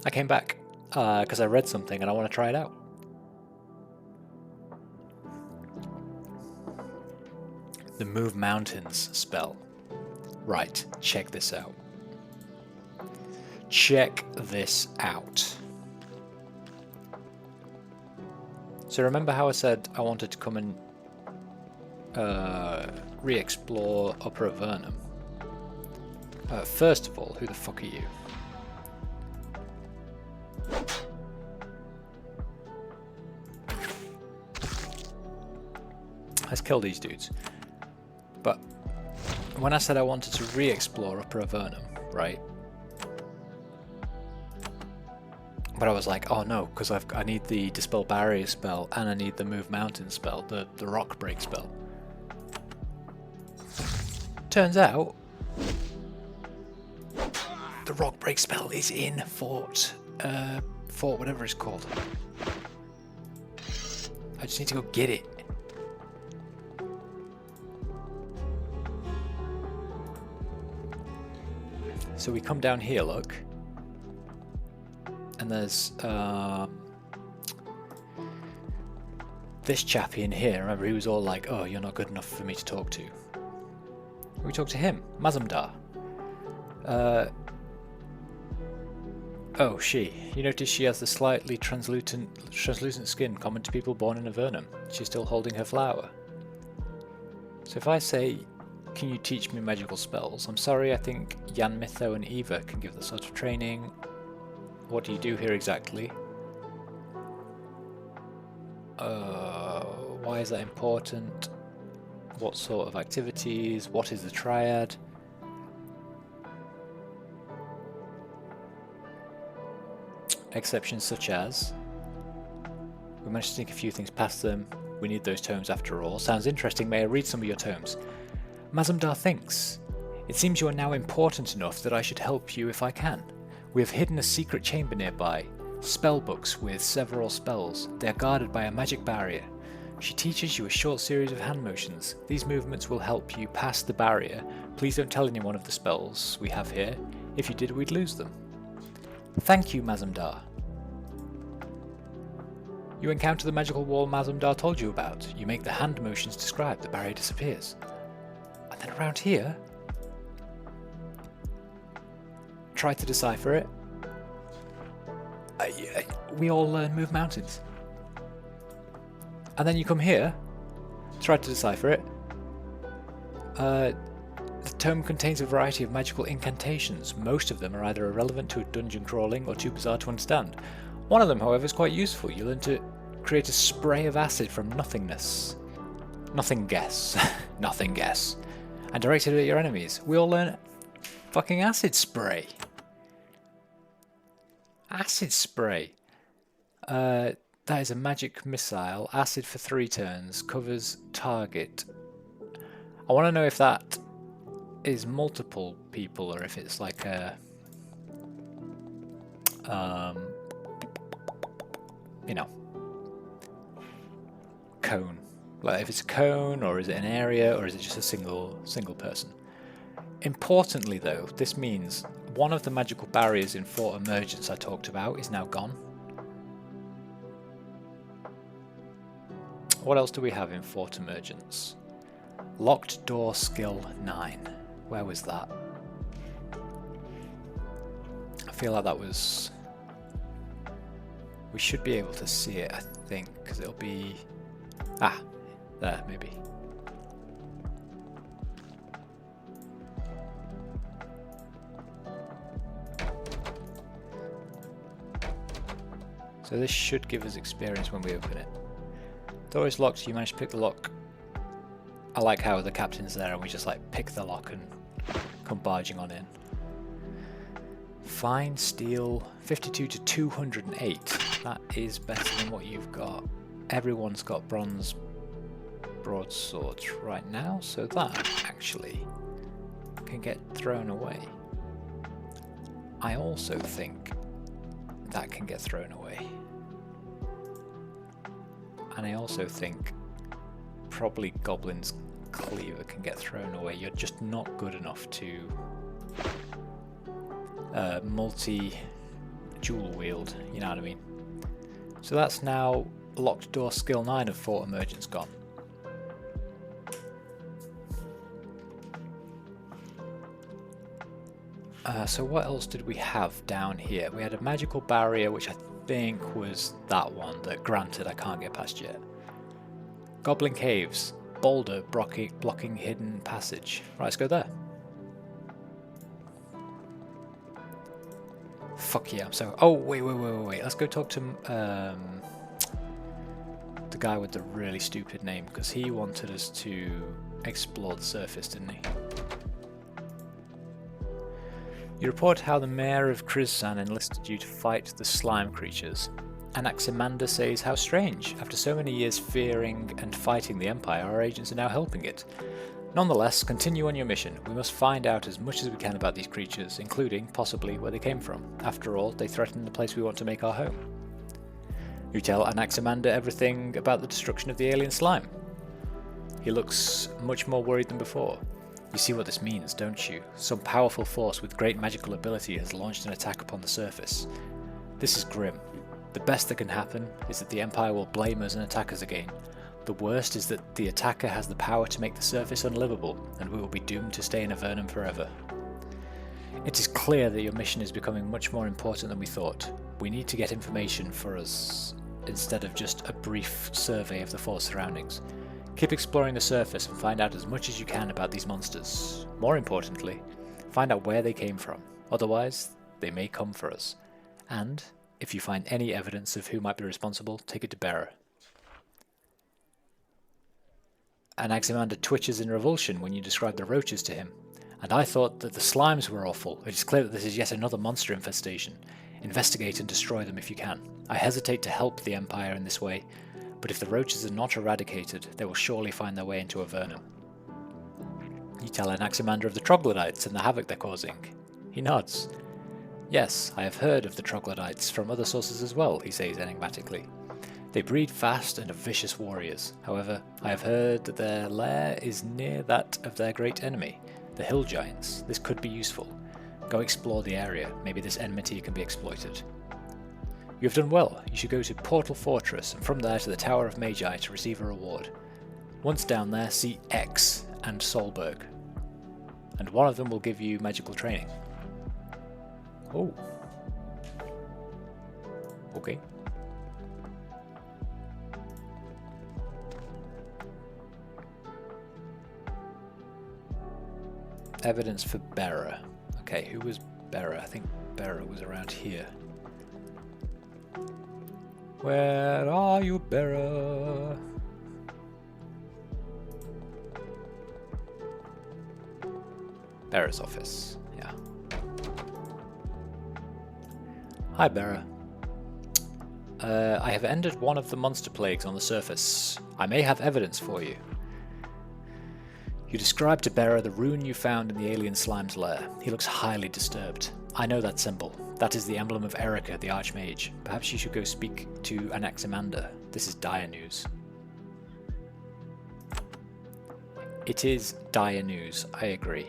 I came back because I read something and I want to try it out. The Move Mountains spell. Right, check this out. Check this out. So remember how I said I wanted to come and re-explore Upper Avernum? First of all, who the fuck are you? Let's kill these dudes. But when I said I wanted to re-explore Upper Avernum, right? But I was like, oh no, because I need the Dispel Barrier spell and I need the Move Mountain spell, the Rock Break spell. Turns out, the Rock Break spell is in Fort whatever it's called. I just need to go get it. So we come down here, look. And there's this chappie in here. Remember, he was all like, oh, you're not good enough for me to talk to. We talk to him, Mazamdar. Oh, she. You notice she has the slightly translucent skin common to people born in Avernum. She's still holding her flower. So if I say, can you teach me magical spells? I'm sorry, I think Jan Mytho and Eva can give that sort of training. What do you do here exactly? Why is that important? What sort of activities? What is the triad? Exceptions such as... We managed to sneak a few things past them. We need those tomes after all. Sounds interesting. May I read some of your tomes? Mazamdar thinks. It seems you are now important enough that I should help you if I can. We have hidden a secret chamber nearby. Spell books with several spells. They are guarded by a magic barrier. She teaches you a short series of hand motions. These movements will help you pass the barrier. Please don't tell anyone of the spells we have here. If you did, we'd lose them. Thank you, Mazamdar. You encounter the magical wall Mazamdar told you about. You make the hand motions described. The barrier disappears. And then around here, try to decipher it. We all learn Move Mountains. And then you come here, try to decipher it. The tome contains a variety of magical incantations. Most of them are either irrelevant to dungeon crawling or too bizarre to understand. One of them, however, is quite useful. You learn to create a spray of acid from nothingness. Nothing guess. Nothing guess. And direct it at your enemies. We all learn fucking acid spray. Acid spray. That is a magic missile. Acid for 3 turns. Covers target. I want to know if that is multiple people or if it's like a... you know, cone. Like if it's a cone, or is it an area, or is it just a single person? Importantly though, this means one of the magical barriers in Fort Emergence I talked about is now gone. What else do we have in Fort Emergence? Locked door skill 9. Where was that? I feel like that was... We should be able to see it, I think, because it'll be... Ah, there, maybe. So this should give us experience when we open it. Door is locked, so you managed to pick the lock. I like how the captain's there and we just like pick the lock and come barging on in. Fine steel, 52 to 208. That is better than what you've got. Everyone's got bronze broadswords right now, so that actually can get thrown away. I also think that can get thrown away. And I also think probably Goblin's Cleaver can get thrown away. You're just not good enough to dual wield, you know what I mean. So that's now locked door skill 9 of Fort Emergence gone. So what else did we have down here? We had a magical barrier, which I think was that one that granted I can't get past yet. Goblin Caves, boulder blocking hidden passage. Right, let's go there. Fuck yeah, I'm so... Oh, wait. Let's go talk to the guy with the really stupid name, because he wanted us to explore the surface, didn't he? You report how the mayor of Krizsan enlisted you to fight the slime creatures. Anaximander says, how strange. After so many years fearing and fighting the Empire, our agents are now helping it. Nonetheless, continue on your mission. We must find out as much as we can about these creatures, including, possibly, where they came from. After all, they threaten the place we want to make our home. You tell Anaximander everything about the destruction of the alien slime. He looks much more worried than before. You see what this means, don't you? Some powerful force with great magical ability has launched an attack upon the surface. This is grim. The best that can happen is that the Empire will blame us and attack us again. The worst is that the attacker has the power to make the surface unlivable, and we will be doomed to stay in Avernum forever. It is clear that your mission is becoming much more important than we thought. We need to get information for us, instead of just a brief survey of the force surroundings. Keep exploring the surface and find out as much as you can about these monsters. More importantly, find out where they came from. Otherwise, they may come for us. And, if you find any evidence of who might be responsible, take it to bearer. Anaximander twitches in revulsion when you describe the roaches to him. And I thought that the slimes were awful. It is clear that this is yet another monster infestation. Investigate and destroy them if you can. I hesitate to help the Empire in this way, but if the roaches are not eradicated, they will surely find their way into Avernum. You tell Anaximander of the troglodytes and the havoc they're causing. He nods. Yes, I have heard of the troglodytes from other sources as well, he says enigmatically. They breed fast and are vicious warriors. However, I have heard that their lair is near that of their great enemy, the hill giants. This could be useful. Go explore the area. Maybe this enmity can be exploited. You have done well. You should go to Portal Fortress and from there to the Tower of Magi to receive a reward. Once down there, see X and Solberg. And one of them will give you magical training. Oh. Okay. Evidence for Bera. Okay, who was Bera? I think Bera was around here. Where are you, Bera? Bera's office, yeah. Hi, Bera. I have ended one of the monster plagues on the surface. I may have evidence for you. You describe to Bera the rune you found in the alien slime's lair. He looks highly disturbed. I know that symbol. That is the emblem of Erica, the Archmage. Perhaps you should go speak to Anaximander. This is dire news. It is dire news, I agree.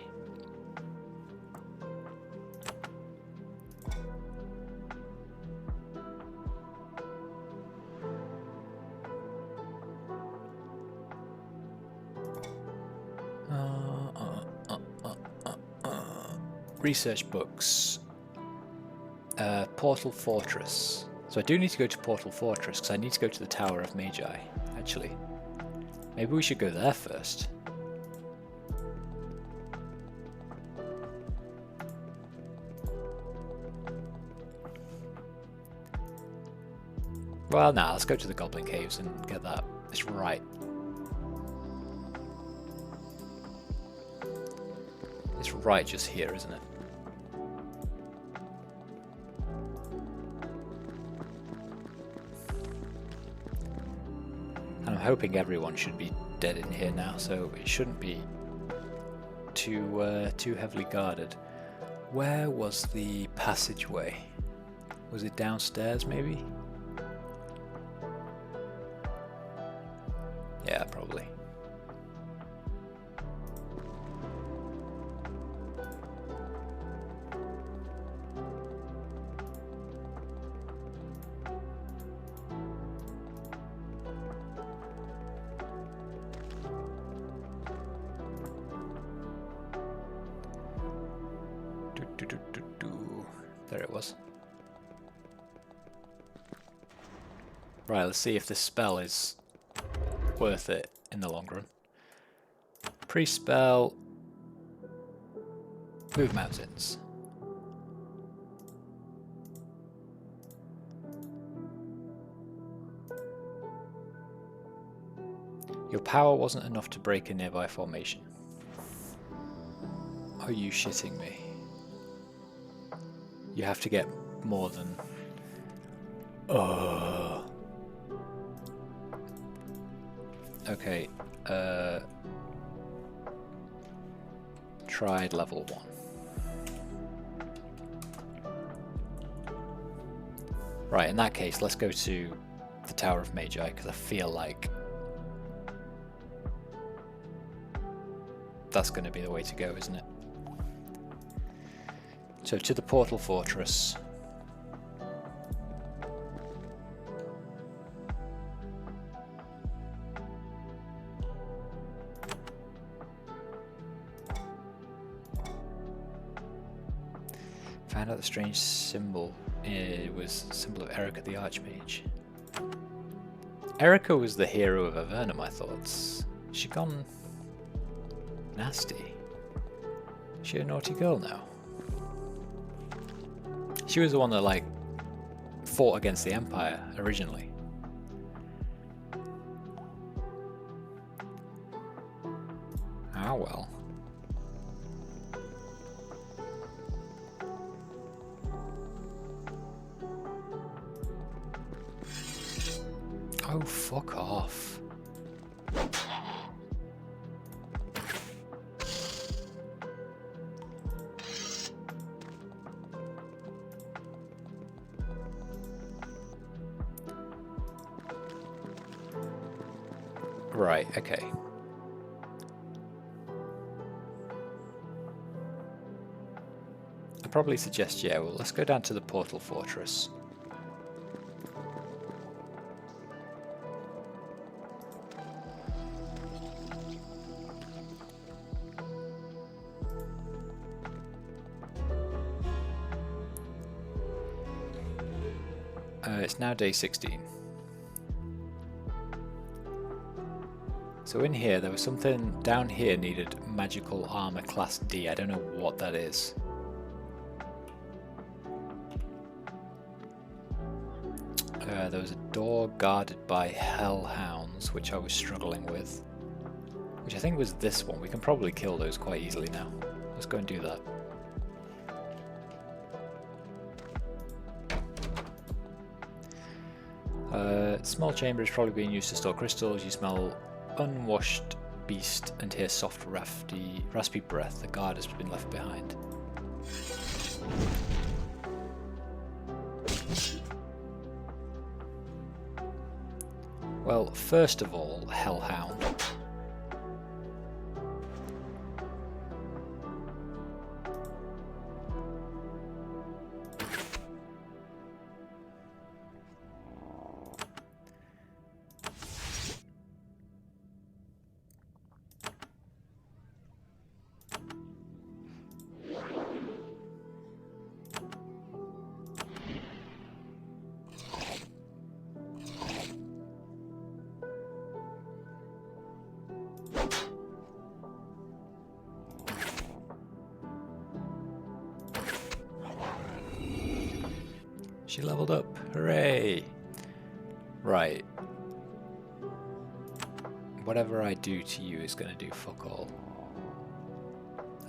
Research books. Portal Fortress. So I do need to go to Portal Fortress because I need to go to the Tower of Magi, actually. Maybe we should go there first. Well, nah, let's go to the Goblin Caves and get that. It's right. It's right just here, isn't it? And I'm hoping everyone should be dead in here now, so it shouldn't be too heavily guarded. Where was the passageway? Was it downstairs, maybe? Yeah, probably. There it was. Right, let's see if this spell is worth it in the long run. Pre-spell. Move mountains. Your power wasn't enough to break a nearby formation. Are you shitting me? You have to get more than... Okay, tried level 1. Right, in that case, let's go to the Tower of Magi, because I feel like that's going to be the way to go, isn't it? So to the Portal Fortress. Found out the strange symbol. It was a symbol of Erica the Archmage. Erica was the hero of Avernum, I thought. She gone nasty. She a naughty girl now. She was the one that like fought against the Empire originally. Ah well. Oh, fuck off. Right, okay. I'd probably suggest, yeah, well, let's go down to the Portal Fortress. It's now day 16. So in here, there was something down here needed magical armor class D. I don't know what that is. There was a door guarded by hellhounds, which I was struggling with. Which I think was this one. We can probably kill those quite easily now. Let's go and do that. Small chamber is probably being used to store crystals. You smell unwashed beast and hear soft raspy breath. The guard has been left behind. Well, first of all, hellhound. She leveled up. Hooray! Right. Whatever I do to you is going to do fuck all.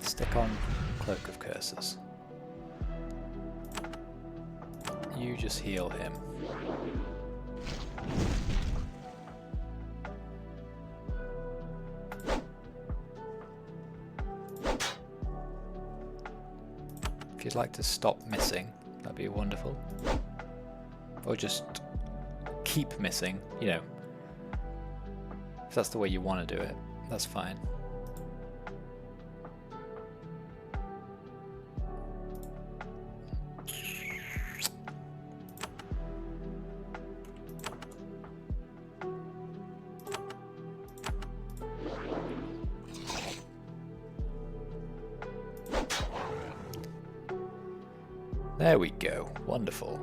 Stick on Cloak of Curses. You just heal him. If you'd like to stop missing, that'd be wonderful. Or just keep missing, you know. If that's the way you want to do it, that's fine. There we go. Wonderful.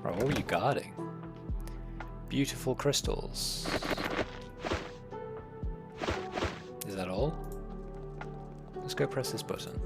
Right, what were you guarding? Beautiful crystals. Is that all? Let's go press this button.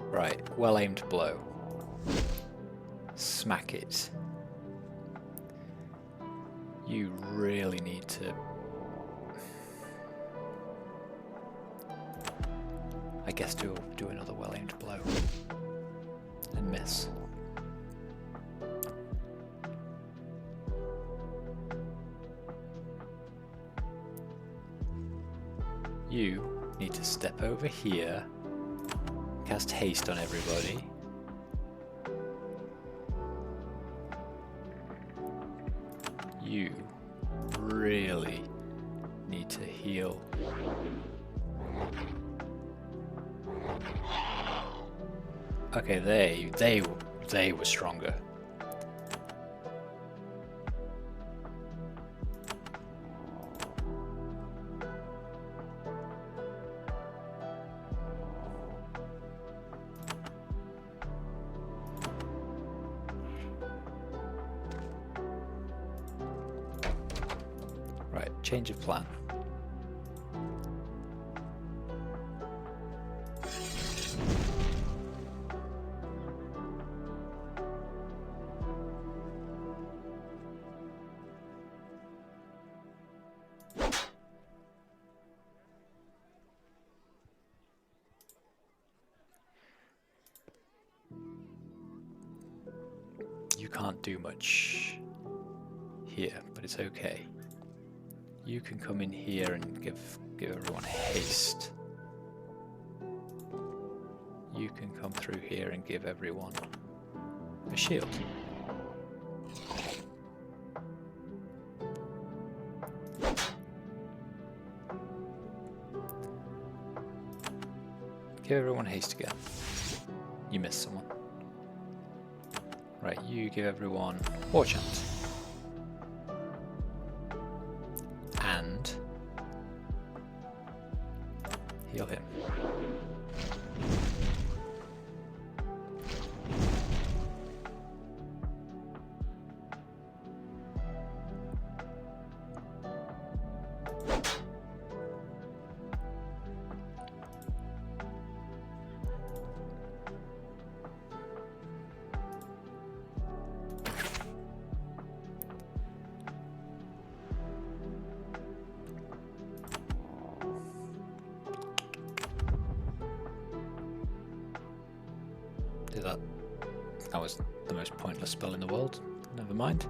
Right, well-aimed blow. Smack it. You really need to... I guess do another well-aimed blow. And miss. You need to step over here, cast haste on everybody. You really need to heal. Okay, they were stronger. Right, change of plan. You can't do much here, but it's okay. You can come in here and give everyone haste. You can come through here and give everyone a shield. Give everyone haste again. You missed someone. Right, you give everyone War Chant. And heal him. That was the most pointless spell in the world. Never mind.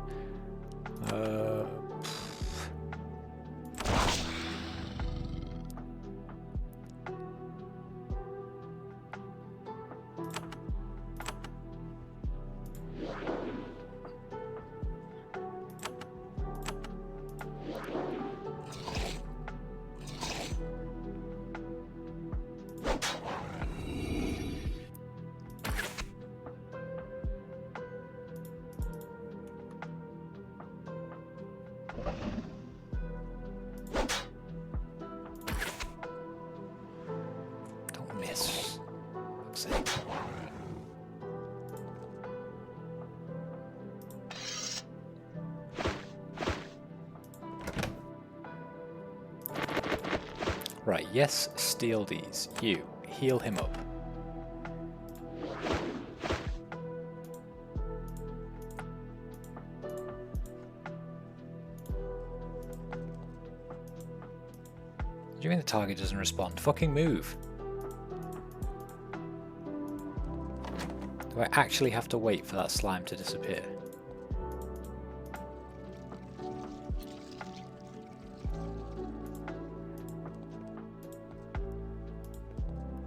Don't miss. For fuck's sake. Right, yes, steal these. You, heal him up. What do you mean the target doesn't respond? Fucking move. Do I actually have to wait for that slime to disappear?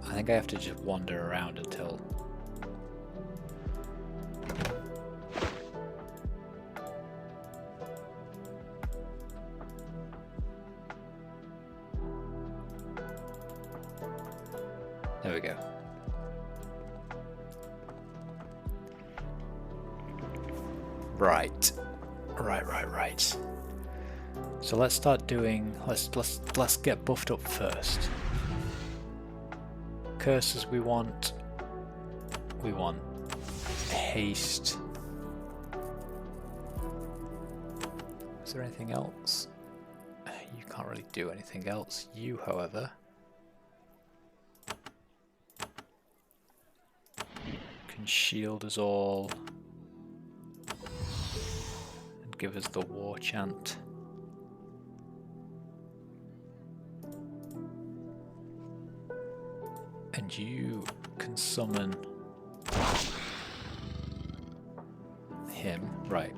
I think I have to just wander around until... There we go. Right. Right. So let's start doing. Let's get buffed up first. Curses we want. We want haste. Is there anything else? You can't really do anything else. You, however, can shield us all and give us the war chant. And you can summon him, right.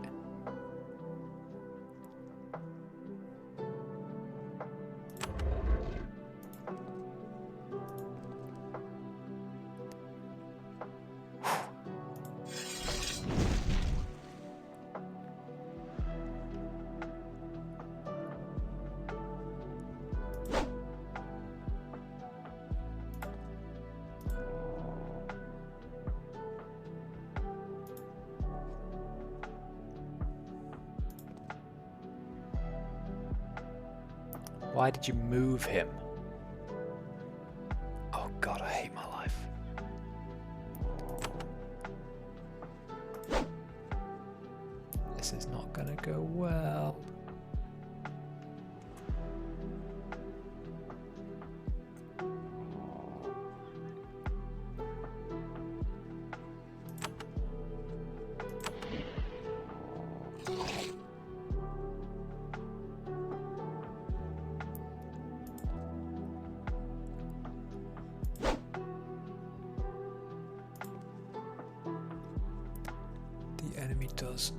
Why did you move him? Oh God, I hate my life. This is not gonna go well. The enemy does.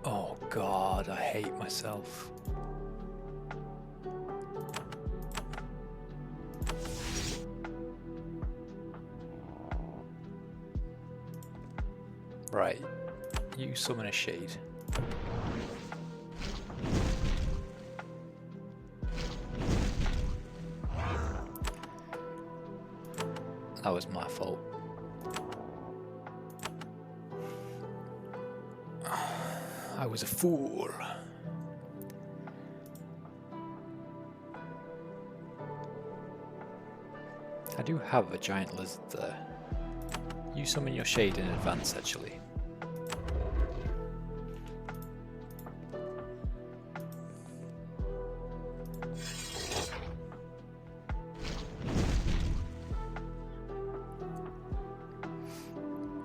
Oh God, I hate myself. Right, you summon a shade. That was my fault. I was a fool. I do have a giant lizard there. You summon your shade in advance, actually.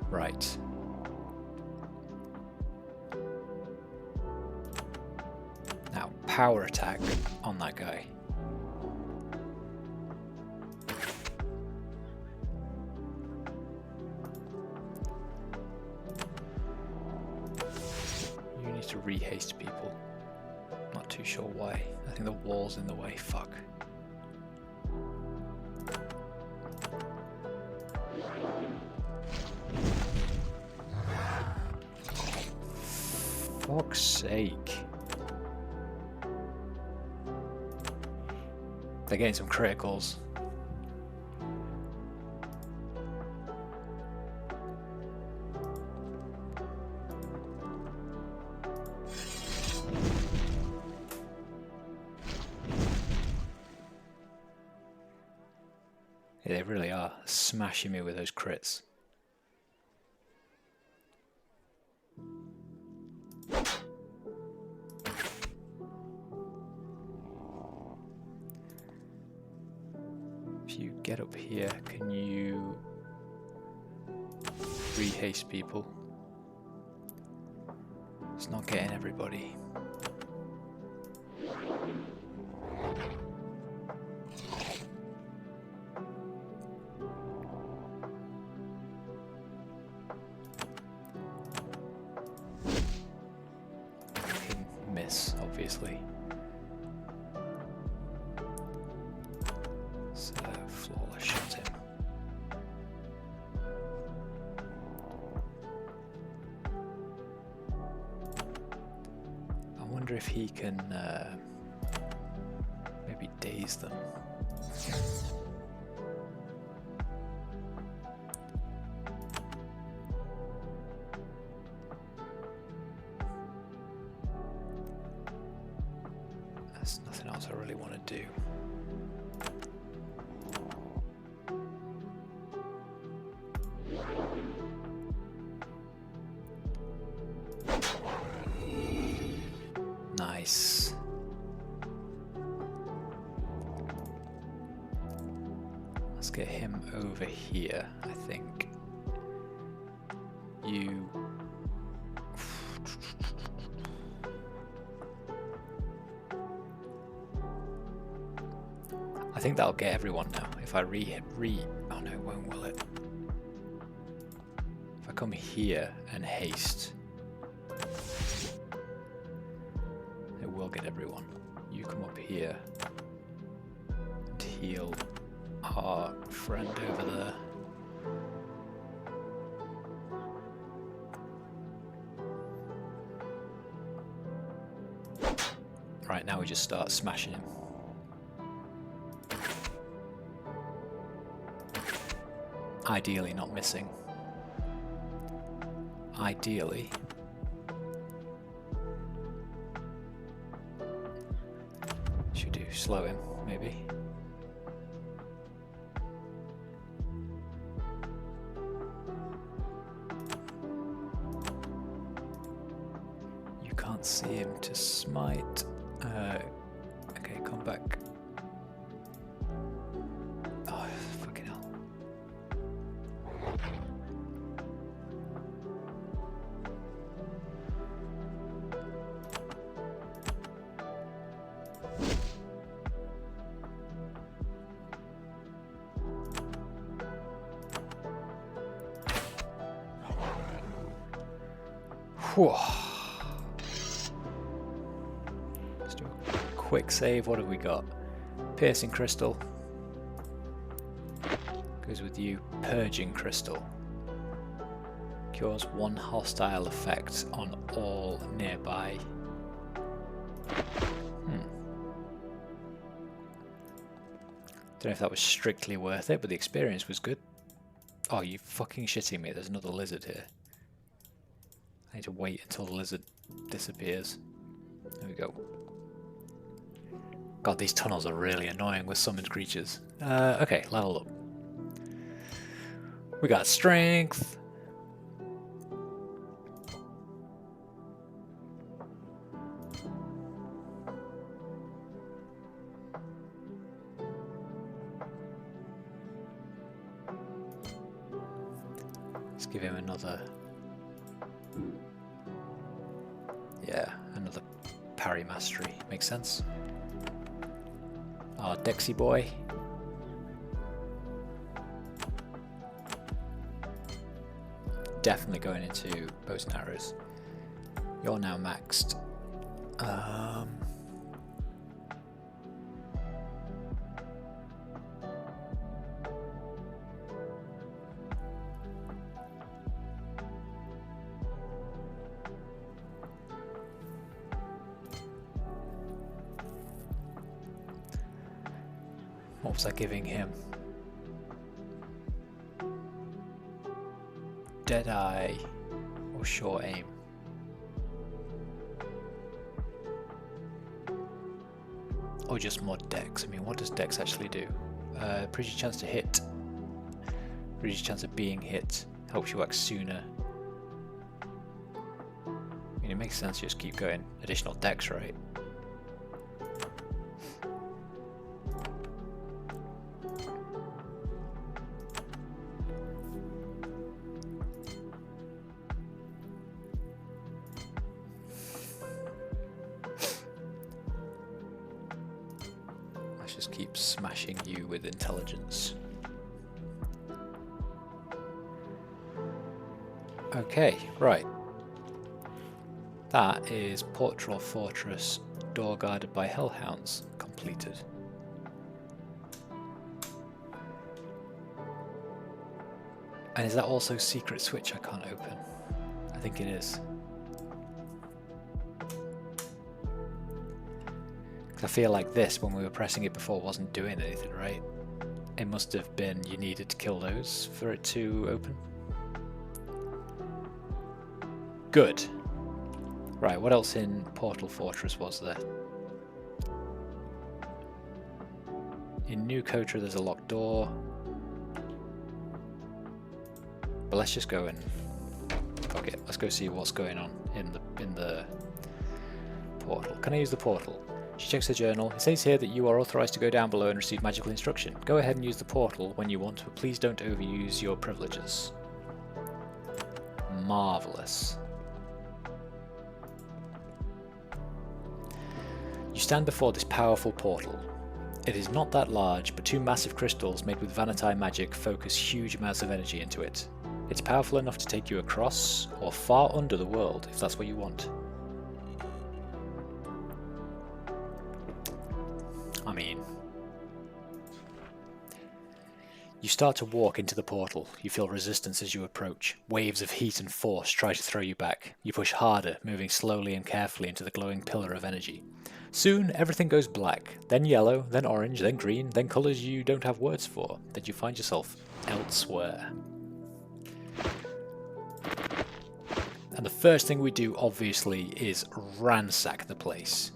Right. Now, power attack on that guy. You need to rehaste people. Not too sure why. I think the wall's in the way. Fuck. Fuck's sake. They're getting some criticals. Yeah, they really are smashing me with those crits. If you get up here, can you rehaste people? It's not getting everybody. Miss, obviously. So, flawless shot him. I wonder if he can maybe daze them. There's nothing else I really want to do. Nice. Let's get him over here, I think. You... I think that'll get everyone now. If I oh no, it won't, will it? If I come here and haste, it will get everyone. You come up here and heal our friend over there. Right, now we just start smashing him. Ideally not missing. Ideally. Should do slow him, maybe. You can't see him to smite. Okay, come back. Oh, fucking hell. Whew. Let's do a quick save. What have we got? Piercing crystal. Goes with you. Purging crystal. Cures one hostile effect on all nearby. Don't know if that was strictly worth it, but the experience was good. Oh, you fucking shitting me. There's another lizard here. I need to wait until the lizard disappears. There we go. God, these tunnels are really annoying with summoned creatures. Okay, level up. We got strength. Let's give him another... Yeah, another parry mastery. Makes sense. Our Dexy boy. Definitely going into bows and arrows. You're now maxed. What was I giving him? Deadeye or short aim? Or just more dex? I mean, what does dex actually do? Increases chance to hit. Increases chance of being hit. Helps you act sooner. I mean, it makes sense to just keep going. Additional dex, right? Just keep smashing you with intelligence. Okay, right. That is Portral Fortress, door guarded by hellhounds, completed. And is that also secret switch I can't open? I think it is. I feel like this, when we were pressing it before, wasn't doing anything, right? It must have been you needed to kill those for it to open. Good. Right, what else in Portal Fortress was there? In New Kotra there's a locked door. But let's just go and... Okay, let's go see what's going on in the portal. Can I use the portal? She checks her journal. It says here that you are authorized to go down below and receive magical instruction. Go ahead and use the portal when you want, but please don't overuse your privileges. Marvelous. You stand before this powerful portal. It is not that large, but two massive crystals made with Vanatai magic focus huge amounts of energy into it. It's powerful enough to take you across, or far under the world, if that's what you want. I mean... You start to walk into the portal. You feel resistance as you approach. Waves of heat and force try to throw you back. You push harder, moving slowly and carefully into the glowing pillar of energy. Soon, everything goes black, then yellow, then orange, then green, then colours you don't have words for. Then you find yourself elsewhere. And the first thing we do, obviously, is ransack the place.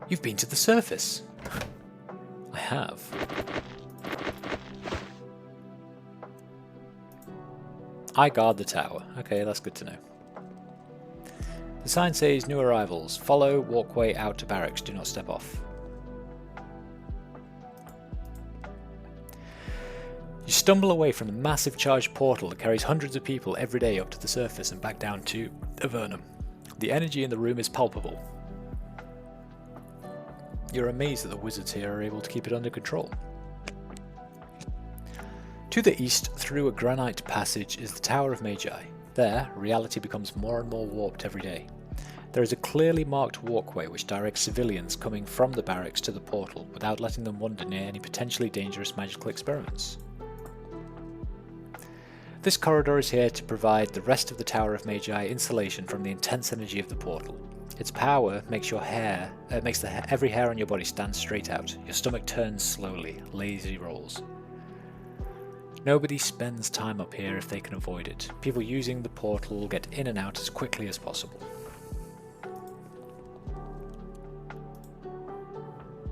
You've been to the surface. I have. I guard the tower. Okay, that's good to know. The sign says new arrivals. Follow walkway out to barracks. Do not step off. You stumble away from the massive charged portal that carries hundreds of people every day up to the surface and back down to Avernum. The energy in the room is palpable. You're amazed that the wizards here are able to keep it under control. To the east, through a granite passage, is the Tower of Magi. There, reality becomes more and more warped every day. There is a clearly marked walkway which directs civilians coming from the barracks to the portal without letting them wander near any potentially dangerous magical experiments. This corridor is here to provide the rest of the Tower of Magi insulation from the intense energy of the portal. Its power makes every hair on your body stand straight out. Your stomach turns slowly, lazy rolls. Nobody spends time up here if they can avoid it. People using the portal get in and out as quickly as possible.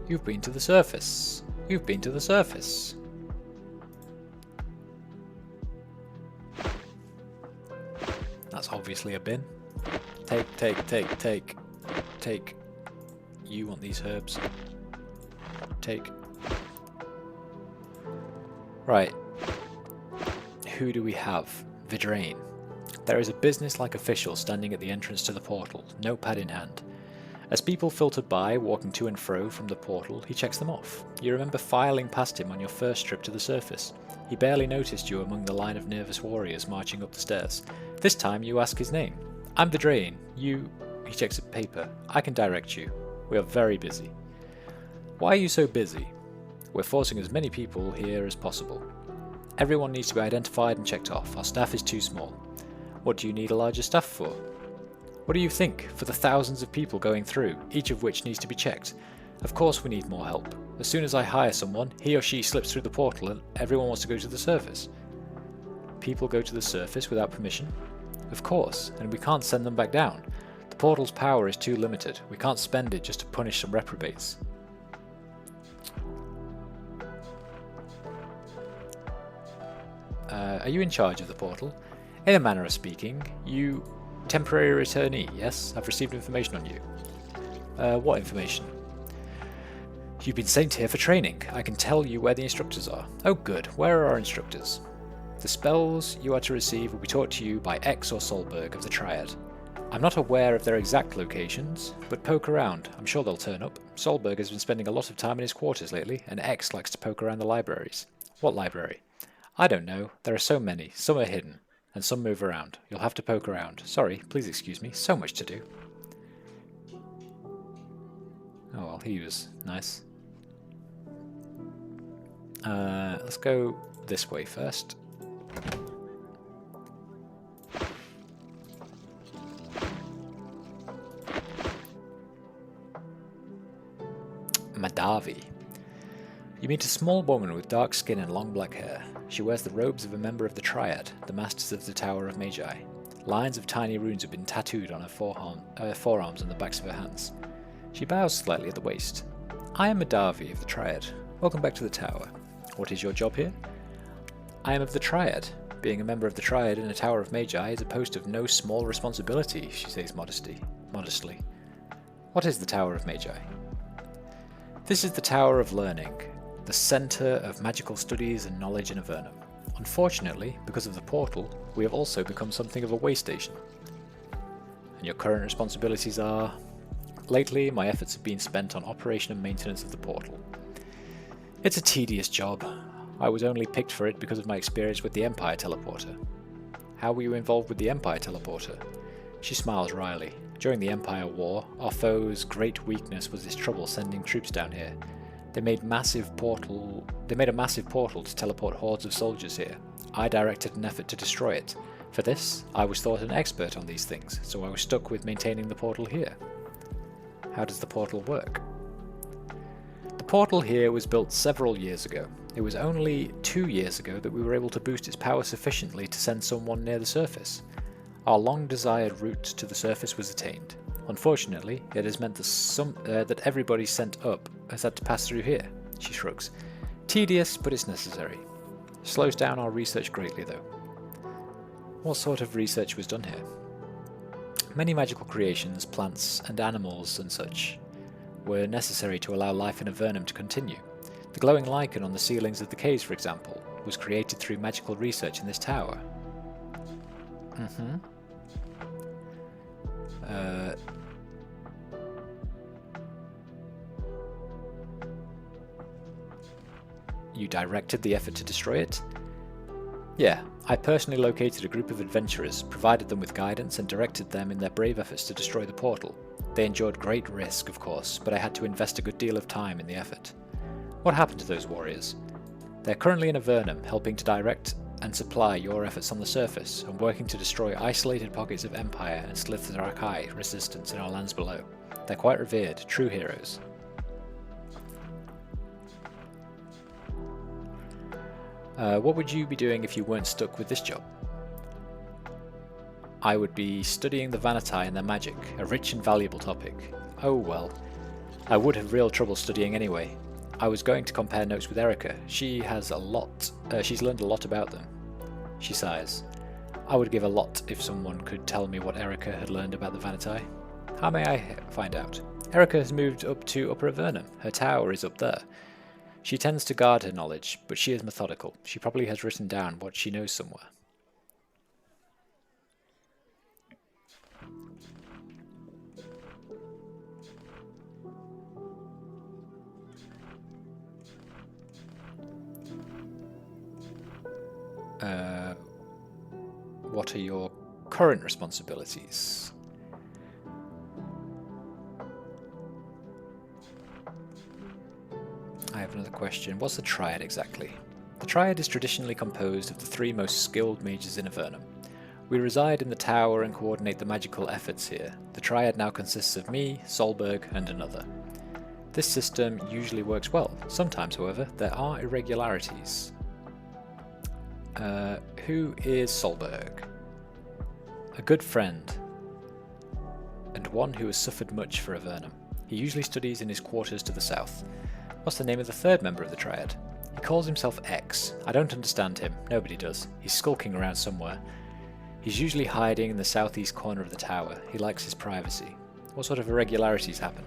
You've been to the surface. You've been to the surface. That's obviously a bin. Take. You want these herbs. Take. Right. Who do we have? Vidrain. There is a business-like official standing at the entrance to the portal, notepad in hand. As people filter by, walking to and fro from the portal, he checks them off. You remember filing past him on your first trip to the surface. He barely noticed you among the line of nervous warriors marching up the stairs. This time you ask his name. I'm Vidrain. You... He checks a paper. I can direct you. We are very busy. Why are you so busy? We're forcing as many people here as possible. Everyone needs to be identified and checked off. Our staff is too small. What do you need a larger staff for? What do you think for the thousands of people going through, each of which needs to be checked? Of course we need more help. As soon as I hire someone, he or she slips through the portal and everyone wants to go to the surface. People go to the surface without permission? Of course, and we can't send them back down. The portal's power is too limited. We can't spend it just to punish some reprobates. Are you in charge of the portal? In a manner of speaking, you... Temporary returnee, yes? I've received information on you. What information? You've been sent here for training. I can tell you where the instructors are. Oh good, where are our instructors? The spells you are to receive will be taught to you by X or Solberg of the Triad. I'm not aware of their exact locations, but poke around. I'm sure they'll turn up. Solberg has been spending a lot of time in his quarters lately, and X likes to poke around the libraries. What library? I don't know. There are so many. Some are hidden, and some move around. You'll have to poke around. Sorry, please excuse me. So much to do. Oh well, he was nice. Let's go this way first. Madavi. You meet a small woman with dark skin and long black hair. She wears the robes of a member of the Triad, the Masters of the Tower of Magi. Lines of tiny runes have been tattooed on her forearms and the backs of her hands. She bows slightly at the waist. I am Madavi of the Triad. Welcome back to the tower. What is your job here? I am of the Triad. Being a member of the Triad in a Tower of Magi is a post of no small responsibility, she says modestly. What is the Tower of Magi? This is the Tower of Learning, the centre of magical studies and knowledge in Avernum. Unfortunately, because of the portal, we have also become something of a way station. And your current responsibilities are... Lately, my efforts have been spent on operation and maintenance of the portal. It's a tedious job. I was only picked for it because of my experience with the Empire Teleporter. How were you involved with the Empire Teleporter? She smiles wryly. During the Empire War, our foe's great weakness was its trouble sending troops down here. They made a massive portal to teleport hordes of soldiers here. I directed an effort to destroy it. For this, I was thought an expert on these things, so I was stuck with maintaining the portal here. How does the portal work? The portal here was built several years ago. It was only 2 years ago that we were able to boost its power sufficiently to send someone near the surface. Our long-desired route to the surface was attained. Unfortunately, it has meant that everybody sent up has had to pass through here, she shrugs. Tedious, but it's necessary. Slows down our research greatly, though. What sort of research was done here? Many magical creations, plants, and animals and such were necessary to allow life in Avernum to continue. The glowing lichen on the ceilings of the caves, for example, was created through magical research in this tower. You directed the effort to destroy it? Yeah, I personally located a group of adventurers, provided them with guidance, and directed them in their brave efforts to destroy the portal. They endured great risk, of course, but I had to invest a good deal of time in the effort. What happened to those warriors? They're currently in Avernum, helping to direct and supply your efforts on the surface, and working to destroy isolated pockets of Empire and Slitherarchi resistance in our lands below. They're quite revered, true heroes. What would you be doing if you weren't stuck with this job? I would be studying the Vanatai and their magic, a rich and valuable topic. Oh well, I would have real trouble studying anyway. I was going to compare notes with Erica. She's learned a lot about them. She sighs. I would give a lot if someone could tell me what Erica had learned about the Vanatai. How may I find out? Erica has moved up to Upper Avernum. Her tower is up there. She tends to guard her knowledge, but she is methodical. She probably has written down what she knows somewhere. What are your current responsibilities? I have another question. What's the Triad exactly? The Triad is traditionally composed of the 3 most skilled mages in Avernum. We reside in the tower and coordinate the magical efforts here. The Triad now consists of me, Solberg, and another. This system usually works well. Sometimes, however, there are irregularities. Who is Solberg? A good friend, and one who has suffered much for Avernum. He usually studies in his quarters to the south. What's the name of the 3rd member of the Triad? He calls himself X. I don't understand him. Nobody does. He's skulking around somewhere. He's usually hiding in the southeast corner of the tower. He likes his privacy. What sort of irregularities happen?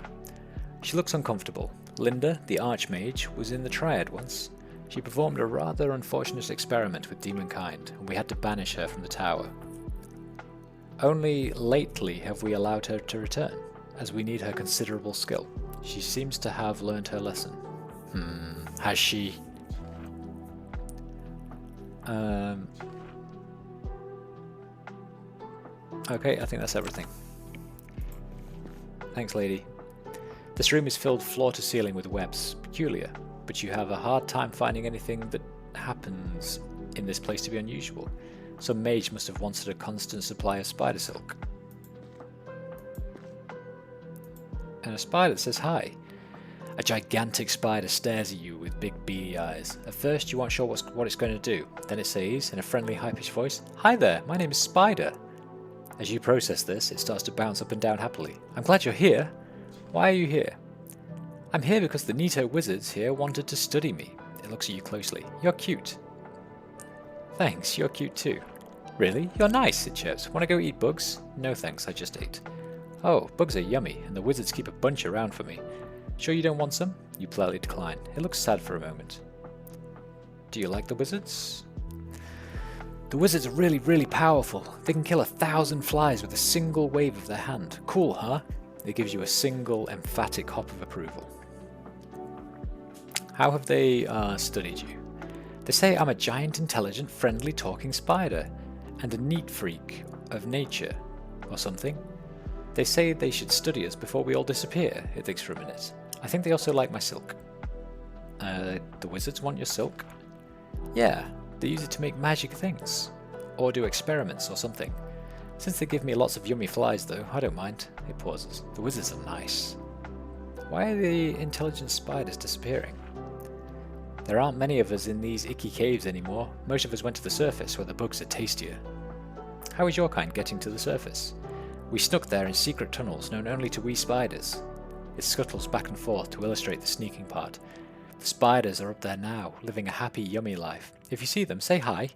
She looks uncomfortable. Linda, the Archmage, was in the Triad once. She performed a rather unfortunate experiment with demonkind, and we had to banish her from the tower. Only lately have we allowed her to return, as we need her considerable skill. She seems to have learned her lesson. Has she? Okay, I think that's everything. Thanks, lady. This room is filled floor to ceiling with webs. Peculiar, but you have a hard time finding anything that happens in this place to be unusual. Some mage must have wanted a constant supply of spider silk. And a spider that says hi. A gigantic spider stares at you with big beady eyes. At first you aren't sure what it's going to do. Then it says, in a friendly high-pitched voice, "Hi there, my name is Spider." As you process this, it starts to bounce up and down happily. I'm glad you're here. Why are you here? I'm here because the Neato wizards here wanted to study me. It looks at you closely. You're cute. Thanks, you're cute too. Really? You're nice, it chirps. Want to go eat bugs? No thanks, I just ate. Oh, bugs are yummy, and the wizards keep a bunch around for me. Sure you don't want some? You politely decline. It looks sad for a moment. Do you like the wizards? The wizards are really, really powerful. They can kill 1,000 flies with a single wave of their hand. Cool, huh? It gives you a single, emphatic hop of approval. How have they studied you? They say I'm a giant, intelligent, friendly, talking spider, and a neat freak of nature, or something. They say they should study us before we all disappear. It thinks for a minute. I think they also like my silk. The wizards want your silk? Yeah, they use it to make magic things, or do experiments or something. Since they give me lots of yummy flies though, I don't mind. It pauses. The wizards are nice. Why are the intelligent spiders disappearing? There aren't many of us in these icky caves anymore. Most of us went to the surface where the bugs are tastier. How is your kind getting to the surface? We snuck there in secret tunnels known only to we spiders. It scuttles back and forth to illustrate the sneaking part. The spiders are up there now, living a happy, yummy life. If you see them, say hi.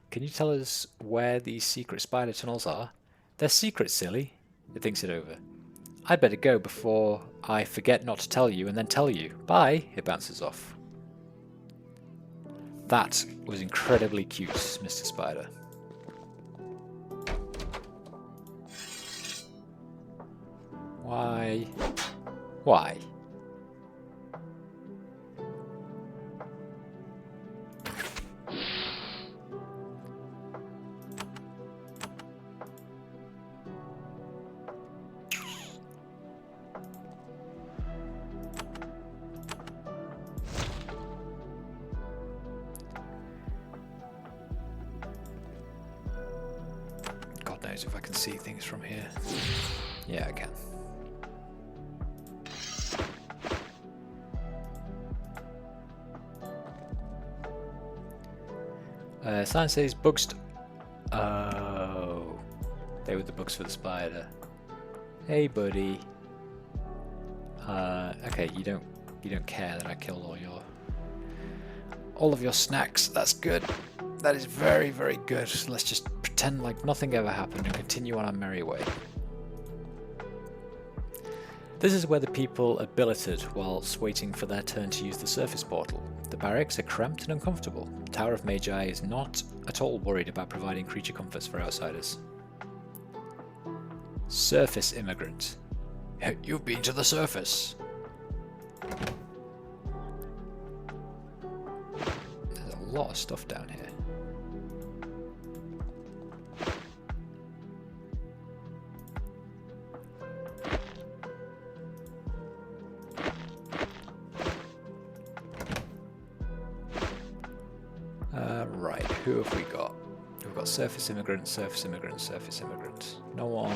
Can you tell us where these secret spider tunnels are? They're secret, silly. It thinks it over. I'd better go before I forget not to tell you and then tell you. Bye. It bounces off. That was incredibly cute, Mr. Spider. Why? Why? God knows if I can see things from here. Yeah, I can. Sign says bugs. Oh, they were the bugs for the spider. Hey, buddy. Okay, you don't care that I killed all of your snacks. That's good. That is very, very good. Let's just pretend like nothing ever happened and continue on our merry way. This is where the people are billeted whilst waiting for their turn to use the surface portal. The barracks are cramped and uncomfortable. The Tower of Magi is not at all worried about providing creature comforts for outsiders. Surface immigrant. You've been to the surface. There's a lot of stuff down here. Right, who have we got? We've got surface immigrant, surface immigrant, surface immigrant. No one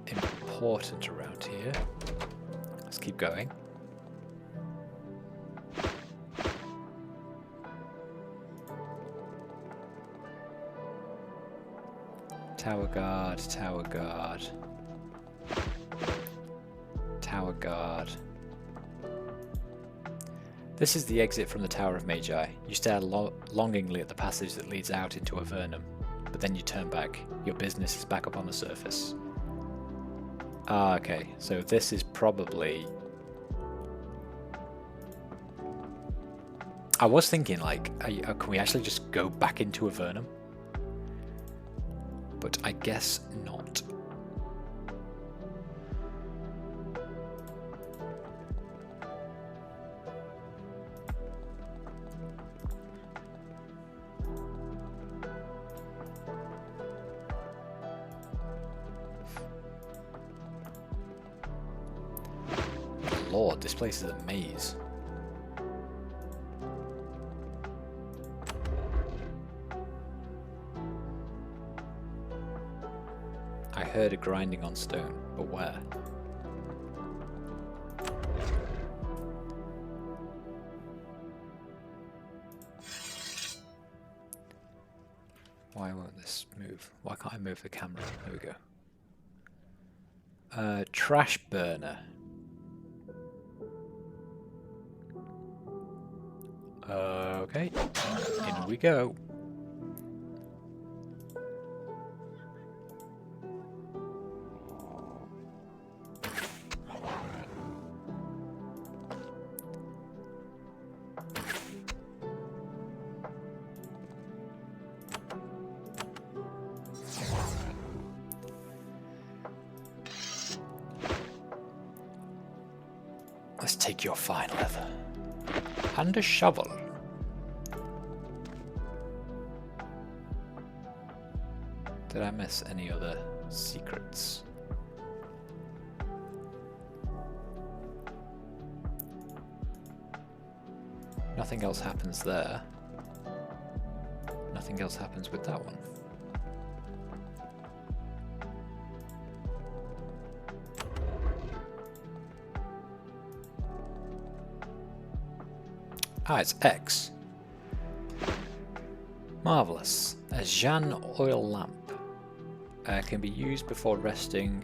important around here. Let's keep going. Tower guard, tower guard. Tower guard. This is the exit from the Tower of Magi. You stare longingly at the passage that leads out into Avernum, but then you turn back. Your business is back up on the surface. Ah, okay. So this is probably... I was thinking, like, can we actually just go back into Avernum? But I guess not. Lord, this place is a maze. I heard a grinding on stone, but where? Why won't this this move? Why can't I move the camera? There we go. Trash burner. Okay, in we go. Let's take your fine leather. And a shovel. Did I miss any other secrets? Nothing else happens there. Nothing else happens with that one. Ah, it's X. Marvellous. A Jeanne oil lamp. Can be used before resting.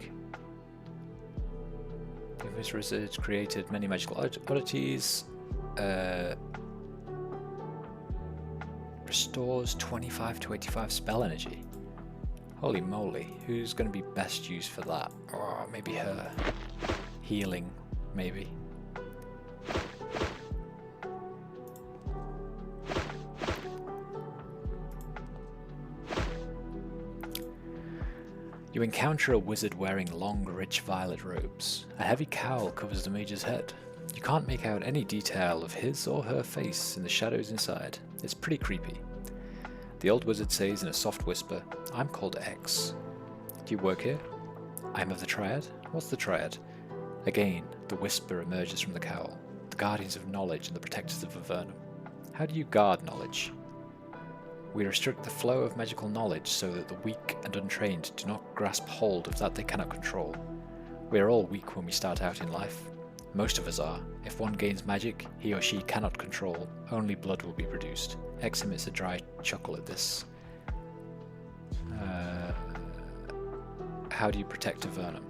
This research created many magical oddities. Restores 25 to 85 spell energy. Holy moly, who's going to be best used for that? Or maybe her. Healing, maybe. You encounter a wizard wearing long, rich violet robes. A heavy cowl covers the mage's head. You can't make out any detail of his or her face in the shadows inside. It's pretty creepy. The old wizard says in a soft whisper, "I'm called X. Do you work here?" "I'm of the Triad." "What's the Triad?" Again, the whisper emerges from the cowl. "The guardians of knowledge and the protectors of Avernum." "How do you guard knowledge?" "We restrict the flow of magical knowledge so that the weak and untrained do not grasp hold of that they cannot control. We are all weak when we start out in life. Most of us are. If one gains magic he or she cannot control, only blood will be produced." X emits a dry chuckle at this. How do you protect Avernum?